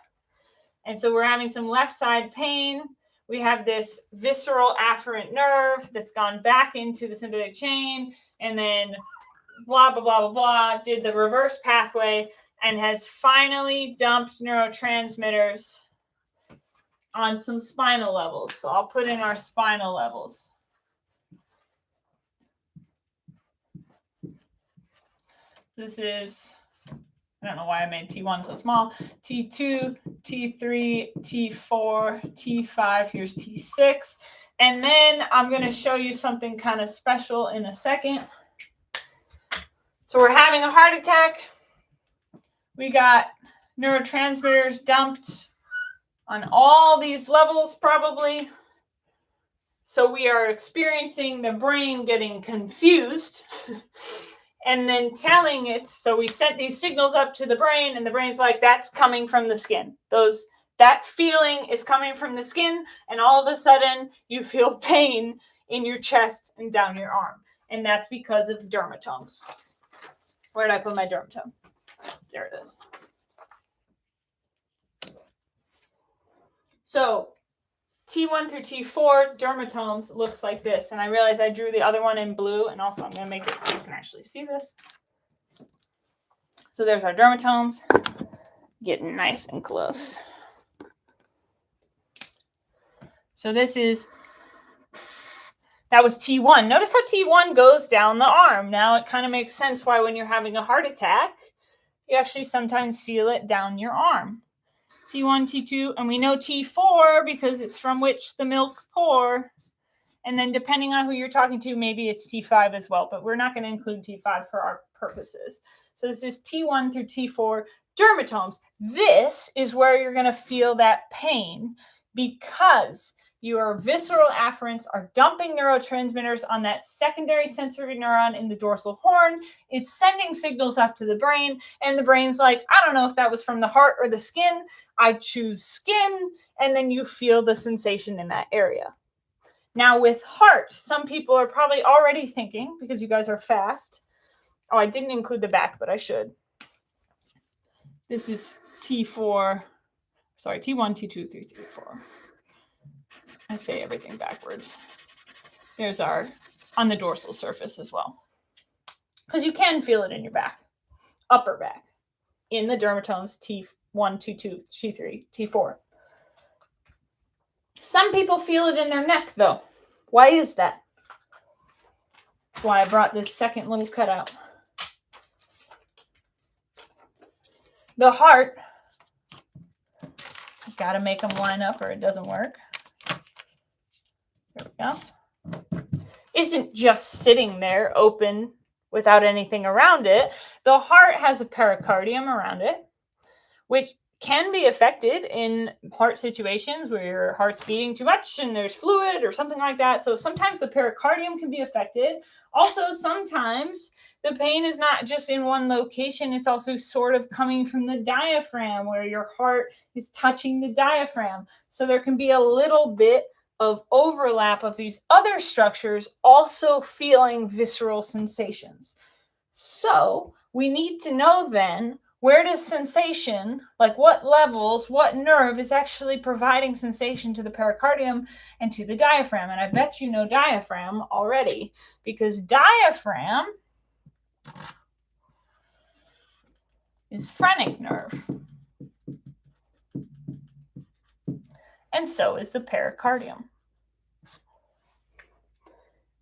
And so we're having some left side pain. We have this visceral afferent nerve that's gone back into the sympathetic chain and then blah, blah, blah, blah, blah, did the reverse pathway and has finally dumped neurotransmitters on some spinal levels. So I'll put in our spinal levels. This is, I don't know why I made T1 so small, T2, T3, T4, T5, here's T6. And then I'm going to show you something kind of special in a second. So we're having a heart attack. We got neurotransmitters dumped on all these levels probably. So we are experiencing the brain getting confused and then telling it. So we sent these signals up to the brain and the brain's like, that's coming from the skin. That feeling is coming from the skin, and all of a sudden you feel pain in your chest and down your arm. And that's because of dermatomes. Where did I put my dermatome? There it is. So T1 through T4 dermatomes looks like this. And I realized I drew the other one in blue, and also I'm going to make it so you can actually see this. So there's our dermatomes. Getting nice and close. So that was T1. Notice how T1 goes down the arm. Now it kind of makes sense why when you're having a heart attack, you actually sometimes feel it down your arm. T1, T2, and we know T4 because it's from which the milk pour. And then depending on who you're talking to, maybe it's T5 as well, but we're not going to include T5 for our purposes. So this is T1 through T4 dermatomes. This is where you're going to feel that pain because your visceral afferents are dumping neurotransmitters on that secondary sensory neuron in the dorsal horn. It's sending signals up to the brain, and the brain's like, I don't know if that was from the heart or the skin. I choose skin, and then you feel the sensation in that area. Now with heart, some people are probably already thinking, because you guys are fast. Oh, I didn't include the back, but I should. This is T1, T2, 3, 4. I say everything backwards. There's our, on the dorsal surface as well. Because you can feel it in your back, upper back, in the dermatomes T1, T2, T3, T4. Some people feel it in their neck, though. Why is that? That's why I brought this second little cutout. The heart, I've got to make them line up or it doesn't work. There we go. Isn't just sitting there open without anything around it. The heart has a pericardium around it, which can be affected in heart situations where your heart's beating too much and there's fluid or something like that. So sometimes the pericardium can be affected. Also, sometimes the pain is not just in one location. It's also sort of coming from the diaphragm where your heart is touching the diaphragm. So there can be a little bit of overlap of these other structures also feeling visceral sensations. So we need to know then, where does sensation, like what levels, what nerve is actually providing sensation to the pericardium and to the diaphragm? And I bet you know diaphragm already, because diaphragm is phrenic nerve. And so is the pericardium.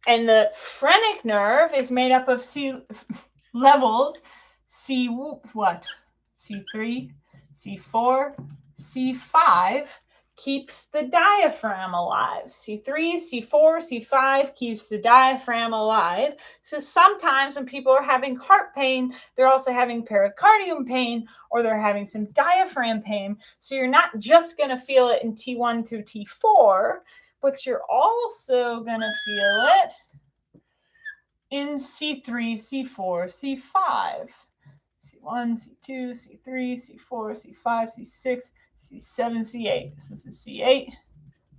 And the phrenic nerve is made up of levels C3, C4, C5 keeps the diaphragm alive. C3, C4, C5 keeps the diaphragm alive. So sometimes when people are having heart pain, they're also having pericardium pain or they're having some diaphragm pain. So you're not just going to feel it in T1 through T4, but you're also going to feel it in C3, C4, C5. C1, C2, C3, C4, C5, C6, C7, C8. So this is C8,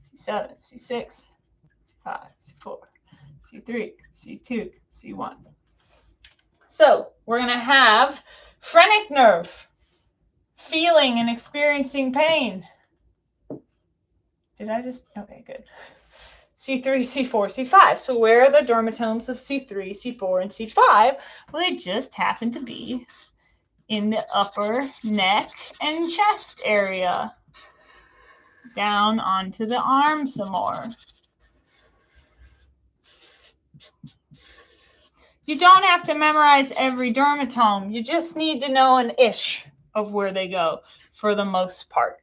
C7, C6, C5, C4, C3, C2, C1. So we're going to have phrenic nerve feeling and experiencing pain. Okay, good. C3, C4, C5. So where are the dermatomes of C3, C4, and C5? Well, they just happen to be in the upper neck and chest area. Down onto the arm some more. You don't have to memorize every dermatome. You just need to know an ish of where they go for the most part.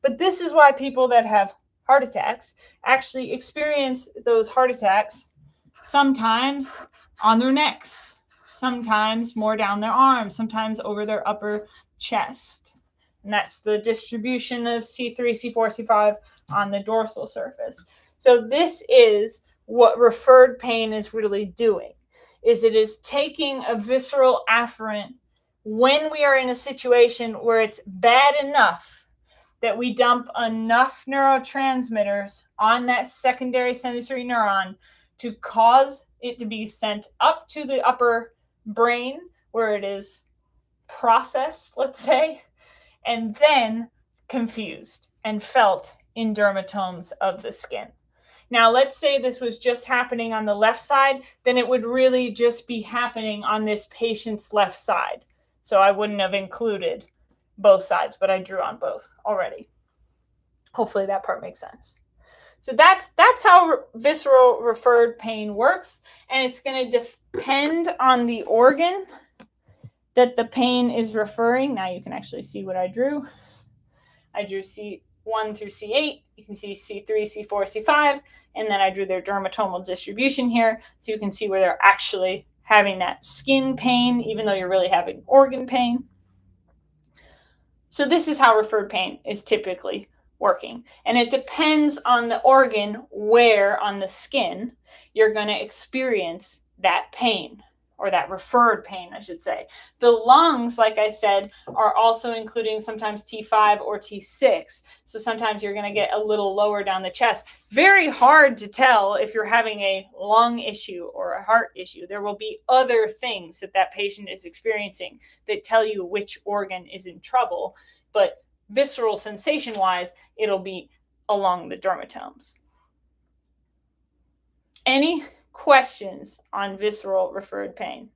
But this is why people that have heart attacks actually experience those heart attacks sometimes on their necks, sometimes more down their arms, sometimes over their upper chest. And that's the distribution of C3, C4, C5 on the dorsal surface. So this is what referred pain is really doing, is it is taking a visceral afferent when we are in a situation where it's bad enough that we dump enough neurotransmitters on that secondary sensory neuron to cause it to be sent up to the upper brain where it is processed, let's say, and then confused and felt in dermatomes of the skin. Now, let's say this was just happening on the left side, then it would really just be happening on this patient's left side. So I wouldn't have included both sides, but I drew on both already. Hopefully that part makes sense. So that's how visceral referred pain works, and it's going to depend on the organ that the pain is referring. Now you can actually see what I drew. I drew C1 through C8. You can see C3, C4, C5, and then I drew their dermatomal distribution here, so you can see where they're actually having that skin pain, even though you're really having organ pain. So this is how referred pain is typically working. And it depends on the organ where on the skin you're going to experience that pain, or that referred pain, I should say. The lungs, like I said, are also including sometimes T5 or T6. So sometimes you're going to get a little lower down the chest. Very hard to tell if you're having a lung issue or a heart issue. There will be other things that that patient is experiencing that tell you which organ is in trouble. But visceral sensation wise, it'll be along the dermatomes. Any questions on visceral referred pain?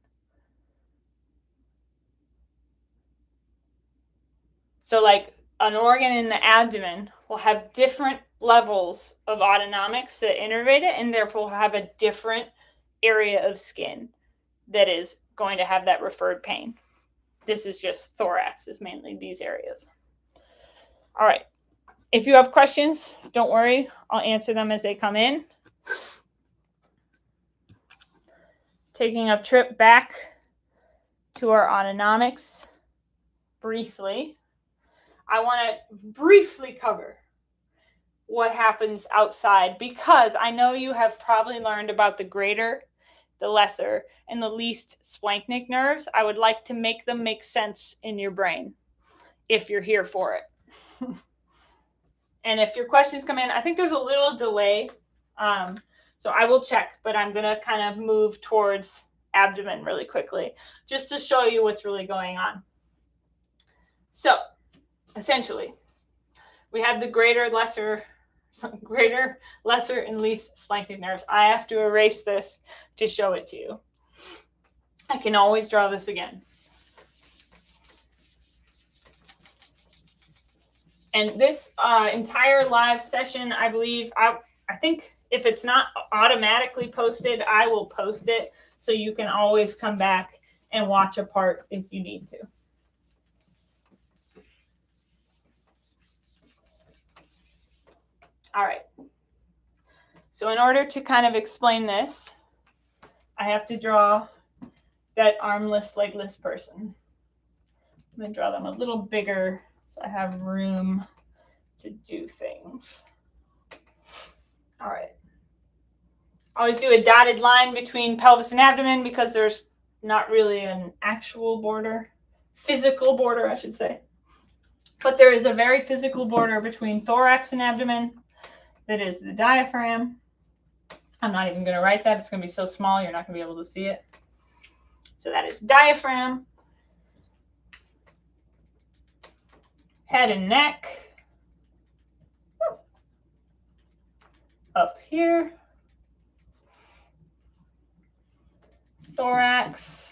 So like an organ in the abdomen will have different levels of autonomics that innervate it, and therefore will have a different area of skin that is going to have that referred pain. This is just thorax, is mainly these areas. All right. If you have questions, don't worry. I'll answer them as they come in. Taking a trip back to our autonomics briefly, I want to briefly cover what happens outside, because I know you have probably learned about the greater, the lesser, and the least splanchnic nerves. I would like to make them make sense in your brain if you're here for it. And if your questions come in, I think there's a little delay. So I will check, but I'm going to kind of move towards abdomen really quickly just to show you what's really going on. So essentially, we have the greater, lesser, and least splanchnic nerves. I have to erase this to show it to you. I can always draw this again. And this entire live session, I believe, I think if it's not automatically posted, I will post it so you can always come back and watch a part if you need to. All right. So in order to kind of explain this, I have to draw that armless, legless person. I'm going to draw them a little bigger so I have room to do things. All right. Always do a dotted line between pelvis and abdomen because there's not really an actual border, physical border, I should say. But there is a very physical border between thorax and abdomen. That is the diaphragm. I'm not even going to write that. It's going to be so small, you're not going to be able to see it. So that is diaphragm. Head and neck. Up here. Thorax.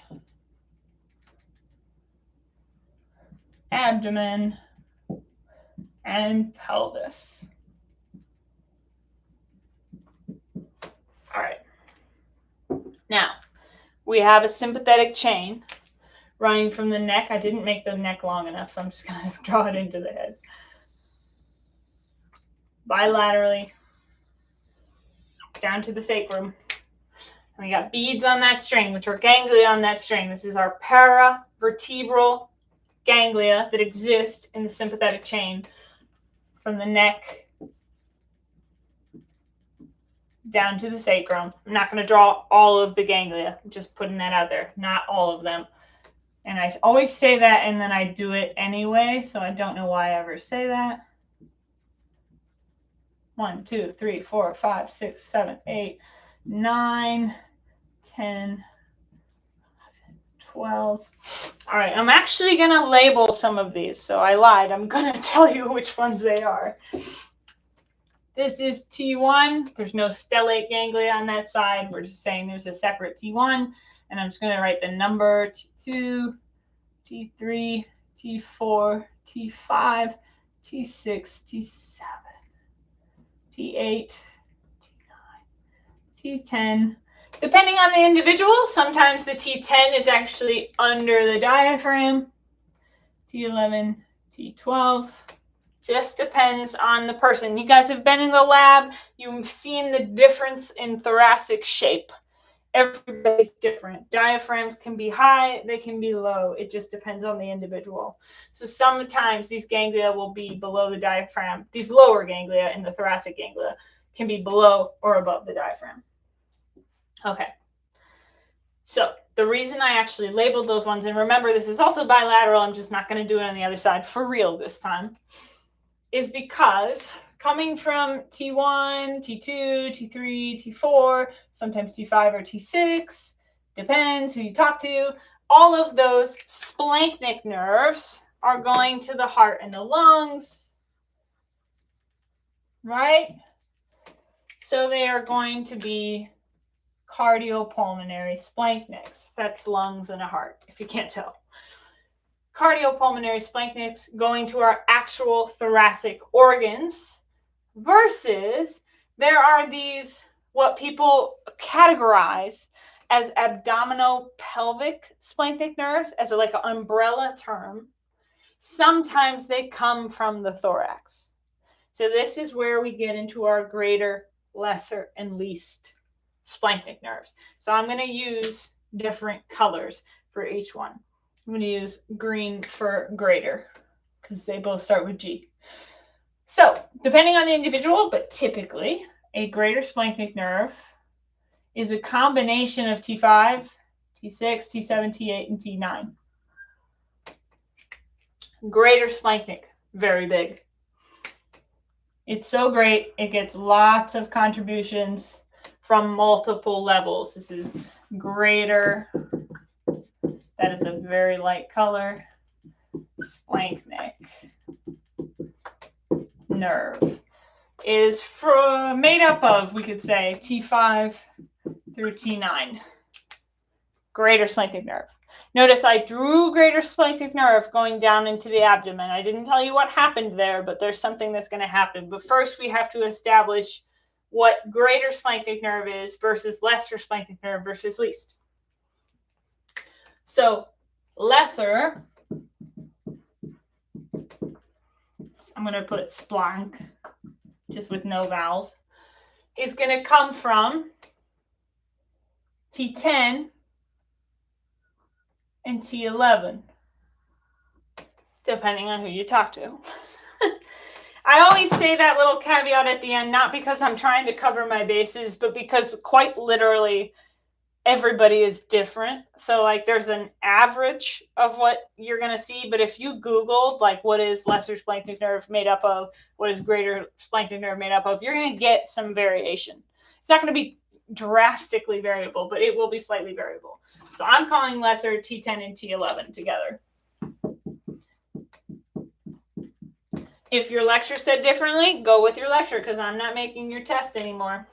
Abdomen. And pelvis. All right. Now, we have a sympathetic chain running from the neck. I didn't make the neck long enough, so I'm just going to draw it into the head. Bilaterally down to the sacrum. And we got beads on that string, which are ganglia on that string. This is our paravertebral ganglia that exist in the sympathetic chain from the neck down to the sacrum. I'm not going to draw all of the ganglia. I'm just putting that out there. Not all of them. And I always say that and then I do it anyway, so I don't know why I ever say that. 1, 2, 3, 4, 5, 6, 7, 8, 9, 10, 11, 12. All right, I'm actually going to label some of these, so I lied. I'm going to tell you which ones they are. This is T1. There's no stellate ganglia on that side. We're just saying there's a separate T1. And I'm just going to write the number T2, T3, T4, T5, T6, T7, T8, T9, T10. Depending on the individual, sometimes the T10 is actually under the diaphragm. T11, T12. Just depends on the person. You guys have been in the lab. You've seen the difference in thoracic shape. Everybody's different. Diaphragms can be high, they can be low. It just depends on the individual. So sometimes these ganglia will be below the diaphragm. These lower ganglia in the thoracic ganglia can be below or above the diaphragm. Okay. So the reason I actually labeled those ones, and remember this is also bilateral, I'm just not going to do it on the other side for real this time, is because coming from T1, T2, T3, T4, sometimes T5 or T6, depends who you talk to, all of those splanchnic nerves are going to the heart and the lungs, right? So they are going to be cardiopulmonary splanchnics. That's lungs and a heart, if you can't tell. Cardiopulmonary splanchnics going to our actual thoracic organs, versus there are these, what people categorize as abdominopelvic splanchnic nerves, as like an umbrella term. Sometimes they come from the thorax. So this is where we get into our greater, lesser, and least splanchnic nerves. So I'm going to use different colors for each one. I'm going to use green for greater because they both start with G. So depending on the individual, but typically a greater splanchnic nerve is a combination of T5, T6, T7, T8, and T9. Greater splanchnic, very big. It's so great. It gets lots of contributions from multiple levels. This is greater. That is a very light color. Splanchnic nerve is made up of, we could say, T5 through T9. Greater splanchnic nerve. Notice I drew greater splanchnic nerve going down into the abdomen. I didn't tell you what happened there, but there's something that's going to happen. But first we have to establish what greater splanchnic nerve is versus lesser splanchnic nerve versus least. So lesser, I'm going to put splank, just with no vowels, is going to come from T10 and T11, depending on who you talk to. I always say that little caveat at the end, not because I'm trying to cover my bases, but because quite literally everybody is different. So like there's an average of what you're going to see, but if you Googled like what is lesser splanchnic nerve made up of, what is greater splanchnic nerve made up of, you're going to get some variation. It's not going to be drastically variable, but it will be slightly variable. So I'm calling lesser T10 and T11 together. If your lecture said differently, go with your lecture because I'm not making your test anymore.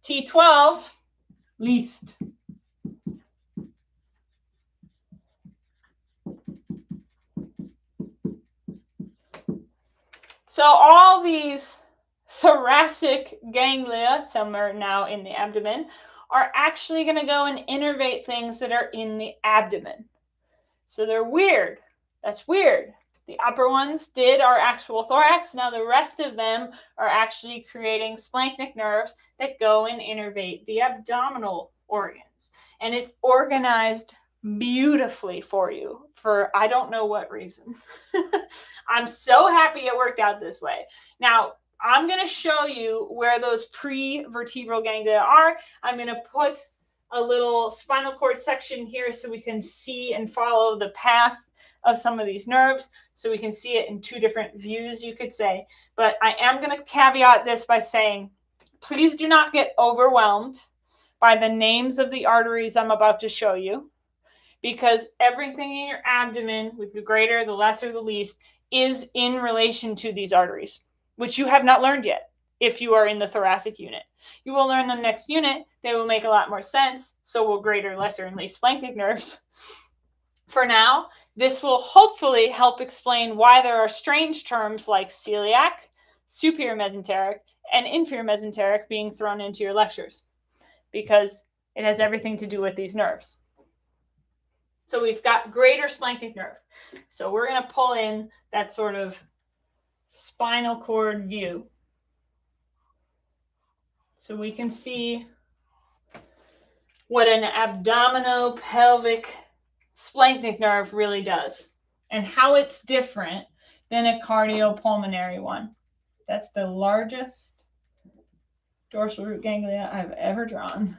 T12, least. So all these thoracic ganglia, some are now in the abdomen, are actually going to go and innervate things that are in the abdomen. So they're weird. That's weird. The upper ones did our actual thorax. Now the rest of them are actually creating splanchnic nerves that go and innervate the abdominal organs. And it's organized beautifully for you for I don't know what reason. I'm so happy it worked out this way. Now, I'm going to show you where those pre-vertebral ganglia are. I'm going to put a little spinal cord section here so we can see and follow the path of some of these nerves, so we can see it in two different views, you could say. But I am going to caveat this by saying, please do not get overwhelmed by the names of the arteries I'm about to show you, because everything in your abdomen, with the greater, the lesser, the least, is in relation to these arteries, which you have not learned yet if you are in the thoracic unit. You will learn them next unit. They will make a lot more sense. So will greater, lesser, and least splanchnic nerves. For now, this will hopefully help explain why there are strange terms like celiac, superior mesenteric, and inferior mesenteric being thrown into your lectures, because it has everything to do with these nerves. So we've got greater splanchnic nerve. So we're going to pull in that sort of spinal cord view. So we can see what an abdominopelvic splanchnic nerve really does and how it's different than a cardiopulmonary one. That's the largest dorsal root ganglia I've ever drawn.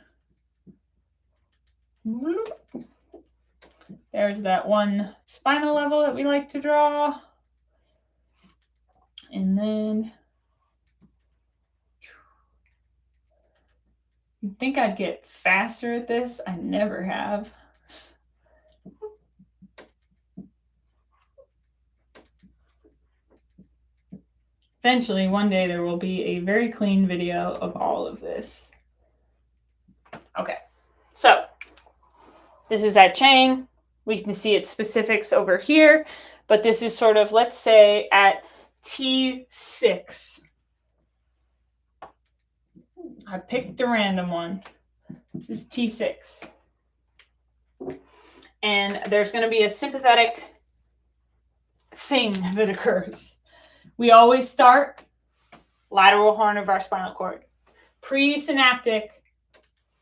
There's that one spinal level that we like to draw. And then you'd think I'd get faster at this. I never have. Eventually, one day, there will be a very clean video of all of this. Okay, so this is that chain. We can see its specifics over here, but this is sort of, let's say, at T6. I picked a random one. This is T6. And there's going to be a sympathetic thing that occurs. We always start lateral horn of our spinal cord. Presynaptic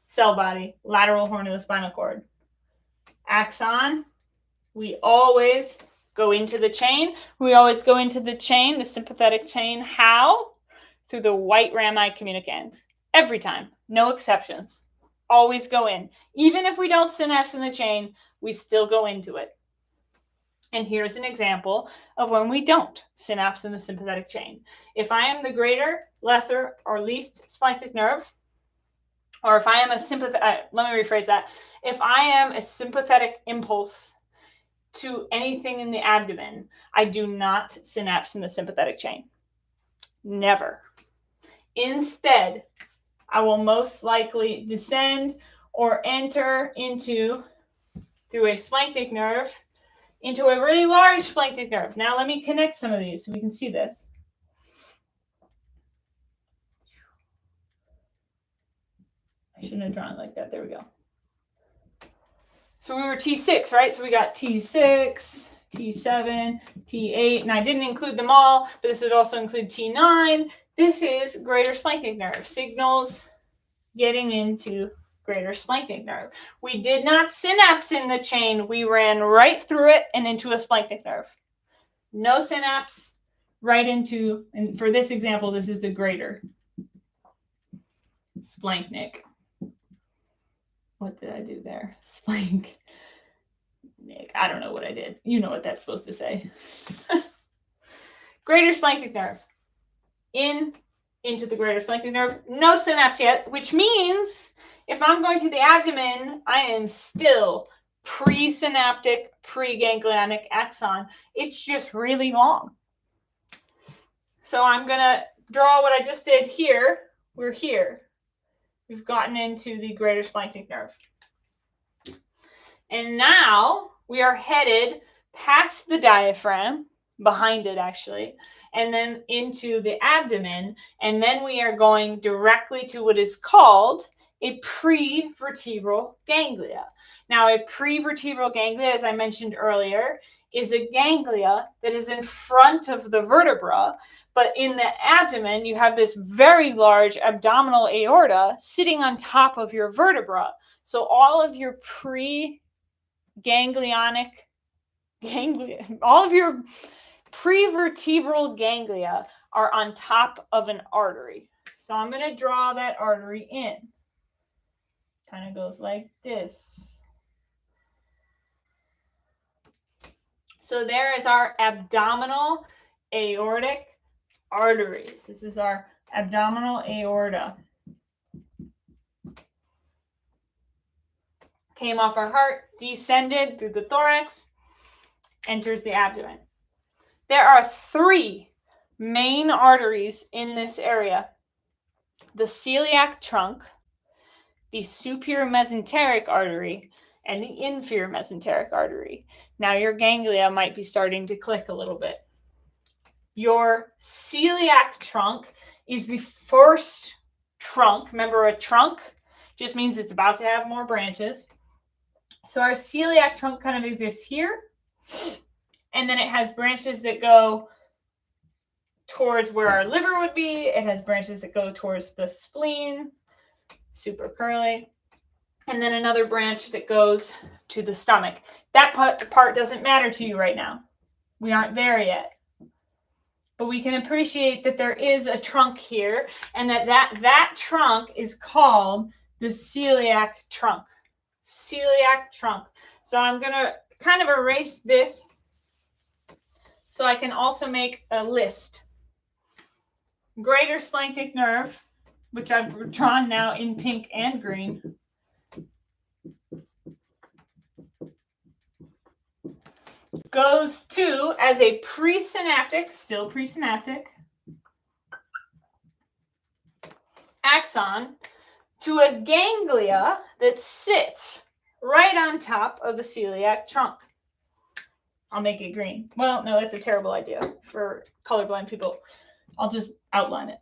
cell body, lateral horn of the spinal cord. Axon, we always go into the chain. We always go into the chain, the sympathetic chain. How? Through the white rami communicans. Every time. No exceptions. Always go in. Even if we don't synapse in the chain, we still go into it. And here's an example of when we don't synapse in the sympathetic chain. If I am the greater, lesser, or least splanchnic nerve, or if I am a sympathetic, let me rephrase that. If I am a sympathetic impulse to anything in the abdomen, I do not synapse in the sympathetic chain. Never. Instead, I will most likely descend or enter into, through a splanchnic nerve, into a really large splanchnic nerve. Now let me connect some of these so we can see this. I shouldn't have drawn it like that. There we go. So we were T6, right? So we got T6, T7, T8, and I didn't include them all, but this would also include T9. This is greater splanchnic nerve. Signals getting into greater splanchnic nerve. We did not synapse in the chain. We ran right through it and into a splanchnic nerve. No synapse, right into, and for this example, this is the greater splanchnic. What did I do there? Splanchnic. I don't know what I did. You know what that's supposed to say. Greater splanchnic nerve. Into the greater splanchnic nerve. No synapse yet, which means if I'm going to the abdomen, I am still presynaptic, preganglionic axon. It's just really long. So I'm going to draw what I just did here. We're here. We've gotten into the greater splanchnic nerve. And now we are headed past the diaphragm, behind it actually, and then into the abdomen. And then we are going directly to what is called a prevertebral ganglia. Now, a prevertebral ganglia, as I mentioned earlier, is a ganglia that is in front of the vertebra, but in the abdomen, you have this very large abdominal aorta sitting on top of your vertebra. So all of your preganglionic ganglia, all of your prevertebral ganglia are on top of an artery. So I'm going to draw that artery in. Kind of goes like this. So there is our abdominal aortic arteries. This is our abdominal aorta. Came off our heart, descended through the thorax, enters the abdomen. There are 3 main arteries in this area. The celiac trunk, the superior mesenteric artery, and the inferior mesenteric artery. Now your ganglia might be starting to click a little bit. Your celiac trunk is the first trunk. Remember, a trunk just means it's about to have more branches. So our celiac trunk kind of exists here. And then it has branches that go towards where our liver would be. It has branches that go towards the spleen, super curly. And then another branch that goes to the stomach. That part doesn't matter to you right now. We aren't there yet. But we can appreciate that there is a trunk here, and that trunk is called the celiac trunk. Celiac trunk. So I'm going to kind of erase this so I can also make a list. Greater splanchnic nerve, which I've drawn now in pink and green. Goes to, as a presynaptic, still presynaptic, axon to a ganglia that sits right on top of the celiac trunk. I'll make it green. Well, no, that's a terrible idea for colorblind people. I'll just outline it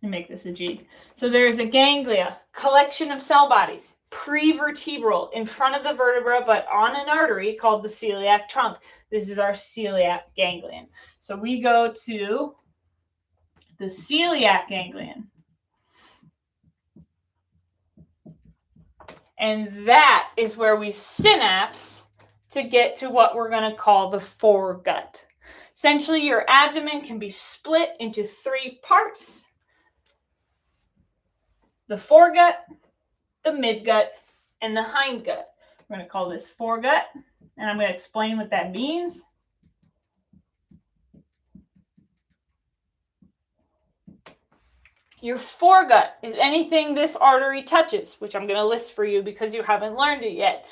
and make this a G. So there's a ganglia, collection of cell bodies, prevertebral, in front of the vertebra, but on an artery called the celiac trunk. This is our celiac ganglion. So we go to the celiac ganglion. And that is where we synapse to get to what we're going to call the foregut. Essentially, your abdomen can be split into 3 parts: the foregut, the midgut, and the hindgut. We're going to call this foregut, and I'm going to explain what that means. Your foregut is anything this artery touches, which I'm going to list for you because you haven't learned it yet.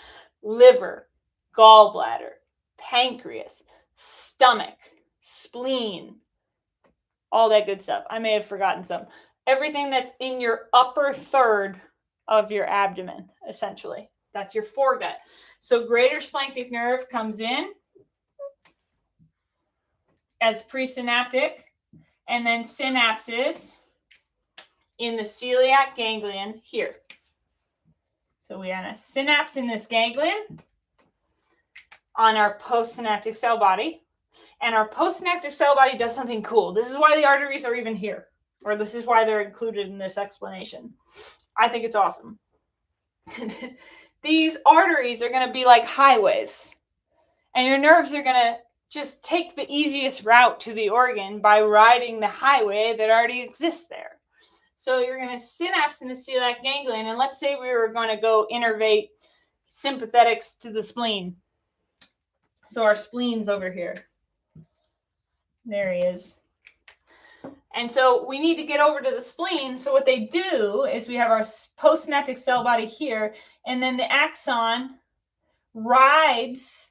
Liver, gallbladder, pancreas, stomach, spleen, all that good stuff. I may have forgotten some. Everything that's in your upper third of your abdomen, essentially. That's your foregut. So greater splanchnic nerve comes in as presynaptic and then synapses in the celiac ganglion here. So we have a synapse in this ganglion on our postsynaptic cell body. And our postsynaptic cell body does something cool. This is why the arteries are even here, or this is why they're included in this explanation. I think it's awesome. These arteries are going to be like highways, and your nerves are going to just take the easiest route to the organ by riding the highway that already exists there. So you're going to synapse in the celiac ganglion, and let's say we were going to go innervate sympathetics to the spleen. So our spleen's over here. There he is. And so we need to get over to the spleen. So what they do is we have our postsynaptic cell body here, and then the axon rides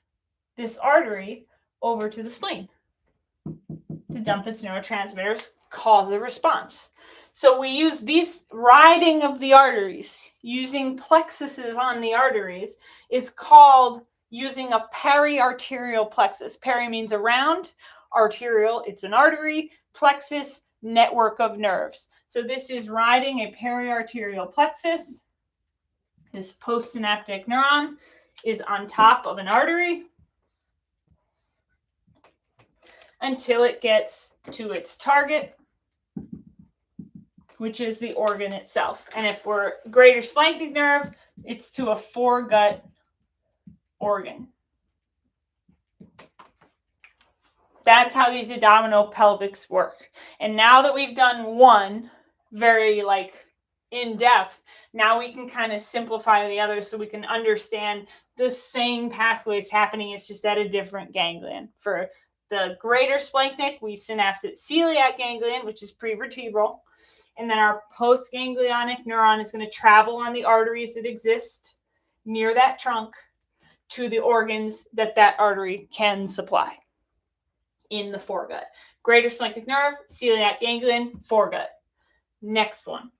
this artery over to the spleen to dump its neurotransmitters, cause a response. So we use these riding of the arteries, using plexuses on the arteries, is called using a periarterial plexus. Peri means around, arterial, it's an artery, plexus, network of nerves. So this is riding a periarterial plexus. This postsynaptic neuron is on top of an artery until it gets to its target, which is the organ itself. And if we're greater splanchnic nerve, it's to a foregut organ. That's how these abdominopelvics work. And now that we've done one very in depth, now we can kind of simplify the others so we can understand the same pathways happening. It's just at a different ganglion. For the greater splanchnic, we synapse at celiac ganglion, which is prevertebral. And then our postganglionic neuron is going to travel on the arteries that exist near that trunk to the organs that that artery can supply in the foregut. Greater splanchnic nerve, celiac ganglion, foregut. Next one.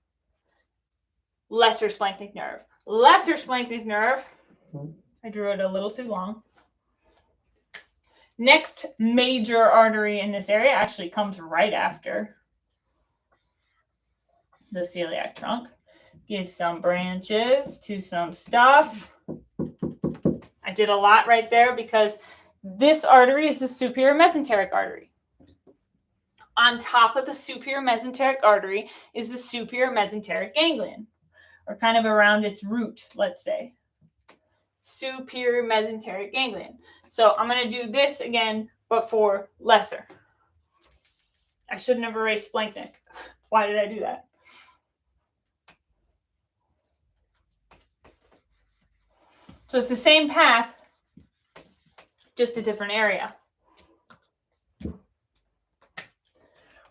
Lesser splanchnic nerve. Lesser splanchnic nerve, I drew it a little too long. Next major artery in this area actually comes right after the celiac trunk. Give some branches to some stuff. I did a lot right there because this artery is the superior mesenteric artery. On top of the superior mesenteric artery is the superior mesenteric ganglion, or kind of around its root, let's say. Superior mesenteric ganglion. So I'm going to do this again, but for lesser. I shouldn't have erased Blanknick. Why did I do that? So it's the same path, just a different area.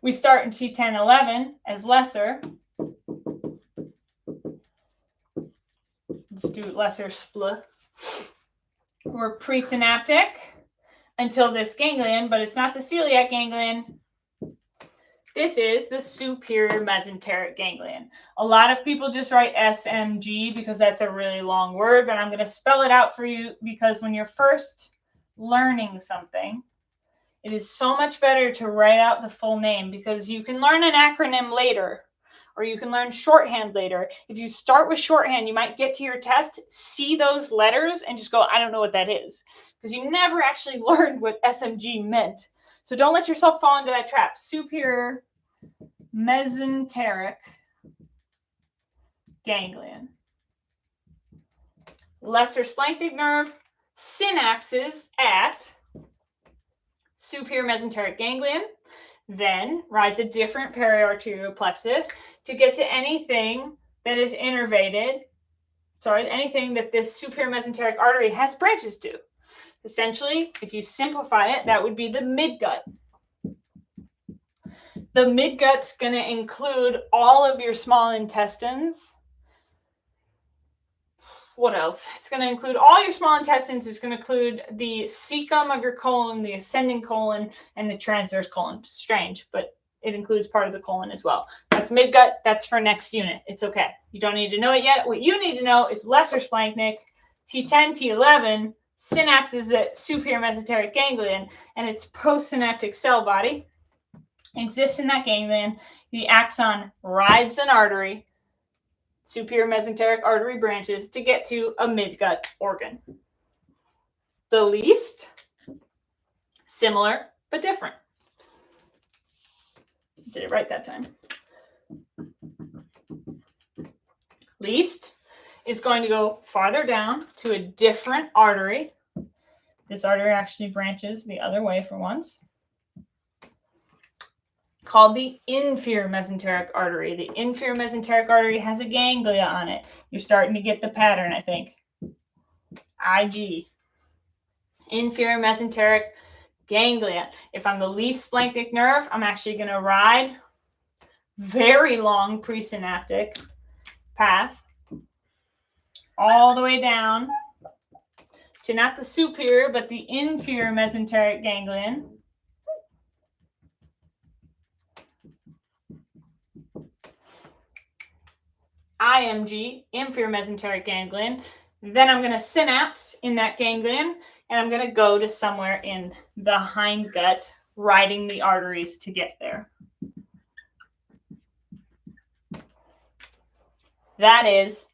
We start in T10-11 as lesser. Let's do lesser split. We're presynaptic until this ganglion, but it's not the celiac ganglion. This is the superior mesenteric ganglion. A lot of people just write SMG because that's a really long word, but I'm going to spell it out for you because when you're first learning something, it is so much better to write out the full name because you can learn an acronym later or you can learn shorthand later. If you start with shorthand, you might get to your test, see those letters, and just go, I don't know what that is, because you never actually learned what SMG meant. So don't let yourself fall into that trap. Superior mesenteric ganglion. Lesser splanchnic nerve synapses at superior mesenteric ganglion, then rides a different periarterial plexus to get to anything that is innervated, anything that this superior mesenteric artery has branches to. Essentially, if you simplify it, that would be the midgut. The midgut's going to include all of your small intestines. What else? It's going to include all your small intestines. It's going to include the cecum of your colon, the ascending colon, and the transverse colon. Strange, but it includes part of the colon as well. That's midgut. That's for next unit. It's okay. You don't need to know it yet. What you need to know is lesser splanchnic, T10, T11, synapses at superior mesenteric ganglion, and its postsynaptic cell body exists in that ganglion. The axon rides an artery, superior mesenteric artery branches to get to a midgut organ. The least, similar but different. Did it right that time. Least is going to go farther down to a different artery. This artery actually branches the other way for once. Called the inferior mesenteric artery. The inferior mesenteric artery has a ganglia on it. You're starting to get the pattern, I think. IG. Inferior mesenteric ganglia. If I'm the least splanchnic nerve, I'm actually going to ride very long presynaptic path all the way down to not the superior, but the inferior mesenteric ganglion. IMG, inferior mesenteric ganglion. Then I'm going to synapse in that ganglion, and I'm going to go to somewhere in the hindgut, riding the arteries to get there. That is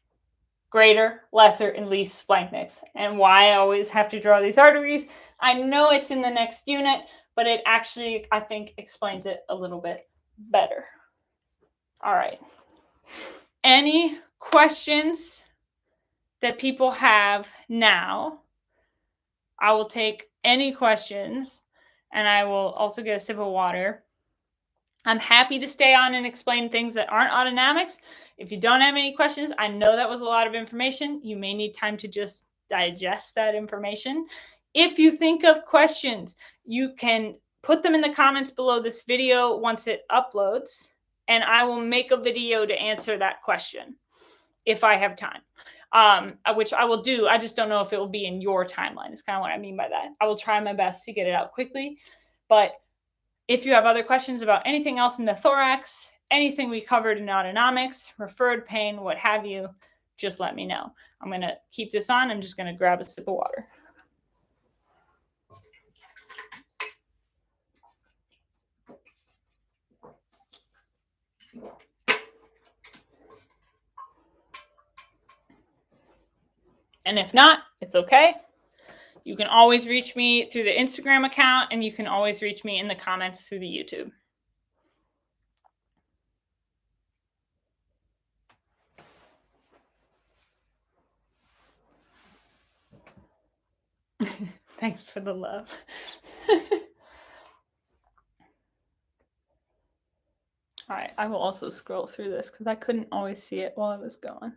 greater, lesser, and least splanchnics. And why I always have to draw these arteries, I know it's in the next unit, but it actually, I think, explains it a little bit better. All right. Any questions that people have now? I will take any questions, and I will also get a sip of water. I'm happy to stay on and explain things that aren't autonomics. If you don't have any questions, I know that was a lot of information. You may need time to just digest that information. If you think of questions, you can put them in the comments below this video once it uploads, and I will make a video to answer that question if I have time, which I will do. I just don't know if it will be in your timeline. Is kind of what I mean by that. I will try my best to get it out quickly, but if you have other questions about anything else in the thorax, anything we covered in autonomics, referred pain, what have you, just let me know. I'm going to keep this on. I'm just going to grab a sip of water. And if not, it's okay. You can always reach me through the Instagram account, and you can always reach me in the comments through the YouTube. Thanks for the love. All right, I will also scroll through this because I couldn't always see it while I was gone.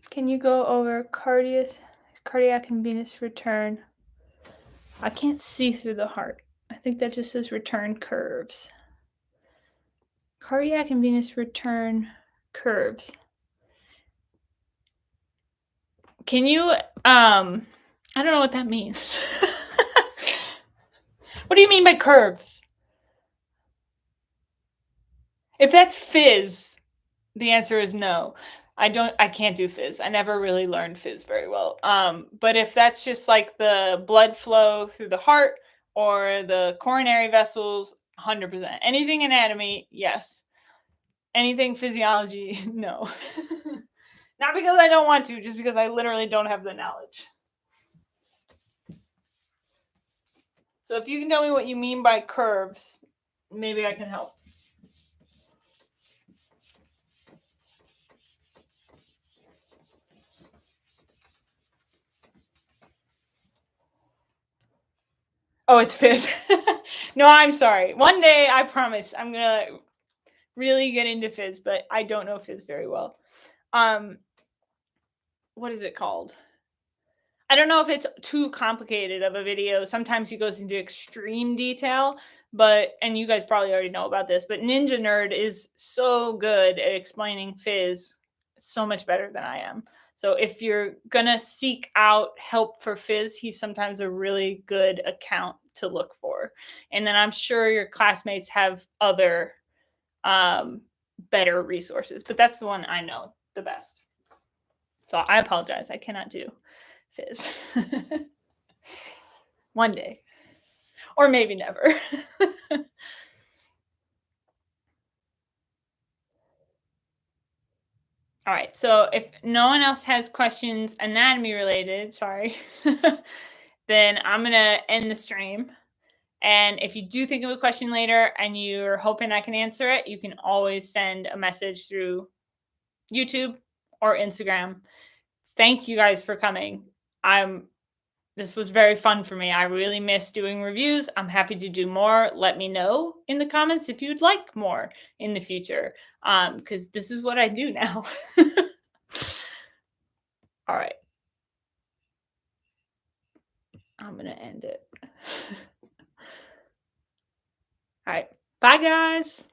Can you go over cardiac and venous return? I can't see through the heart. I think that just says return curves. Cardiac and venous return curves. Can you I don't know what that means. What do you mean by curves? If that's fizz, the answer is no. I can't do fizz. I never really learned fizz very well. But if that's just like the blood flow through the heart or the coronary vessels, 100%. Anything anatomy, yes. Anything physiology, no. Not because I don't want to, just because I literally don't have the knowledge. So if you can tell me what you mean by curves, maybe I can help. Oh, it's fizz. No, I'm sorry. One day, I promise, I'm gonna really get into fizz, but I don't know fizz very well. What is it called? I don't know if it's too complicated of a video. Sometimes he goes into extreme detail, and you guys probably already know about this, but Ninja Nerd is so good at explaining fizz so much better than I am. So if you're gonna seek out help for fizz, he's sometimes a really good account to look for. And then I'm sure your classmates have other better resources, but that's the one I know the best. So I apologize. I cannot do fizz. One day. Or maybe never. All right. So if no one else has questions anatomy related, sorry, then I'm going to end the stream. And if you do think of a question later and you're hoping I can answer it, you can always send a message through YouTube or Instagram. Thank you guys for coming. This was very fun for me. I really miss doing reviews. I'm happy to do more. Let me know in the comments if you'd like more in the future, because this is what I do now. All right. I'm going to end it. All right. Bye, guys.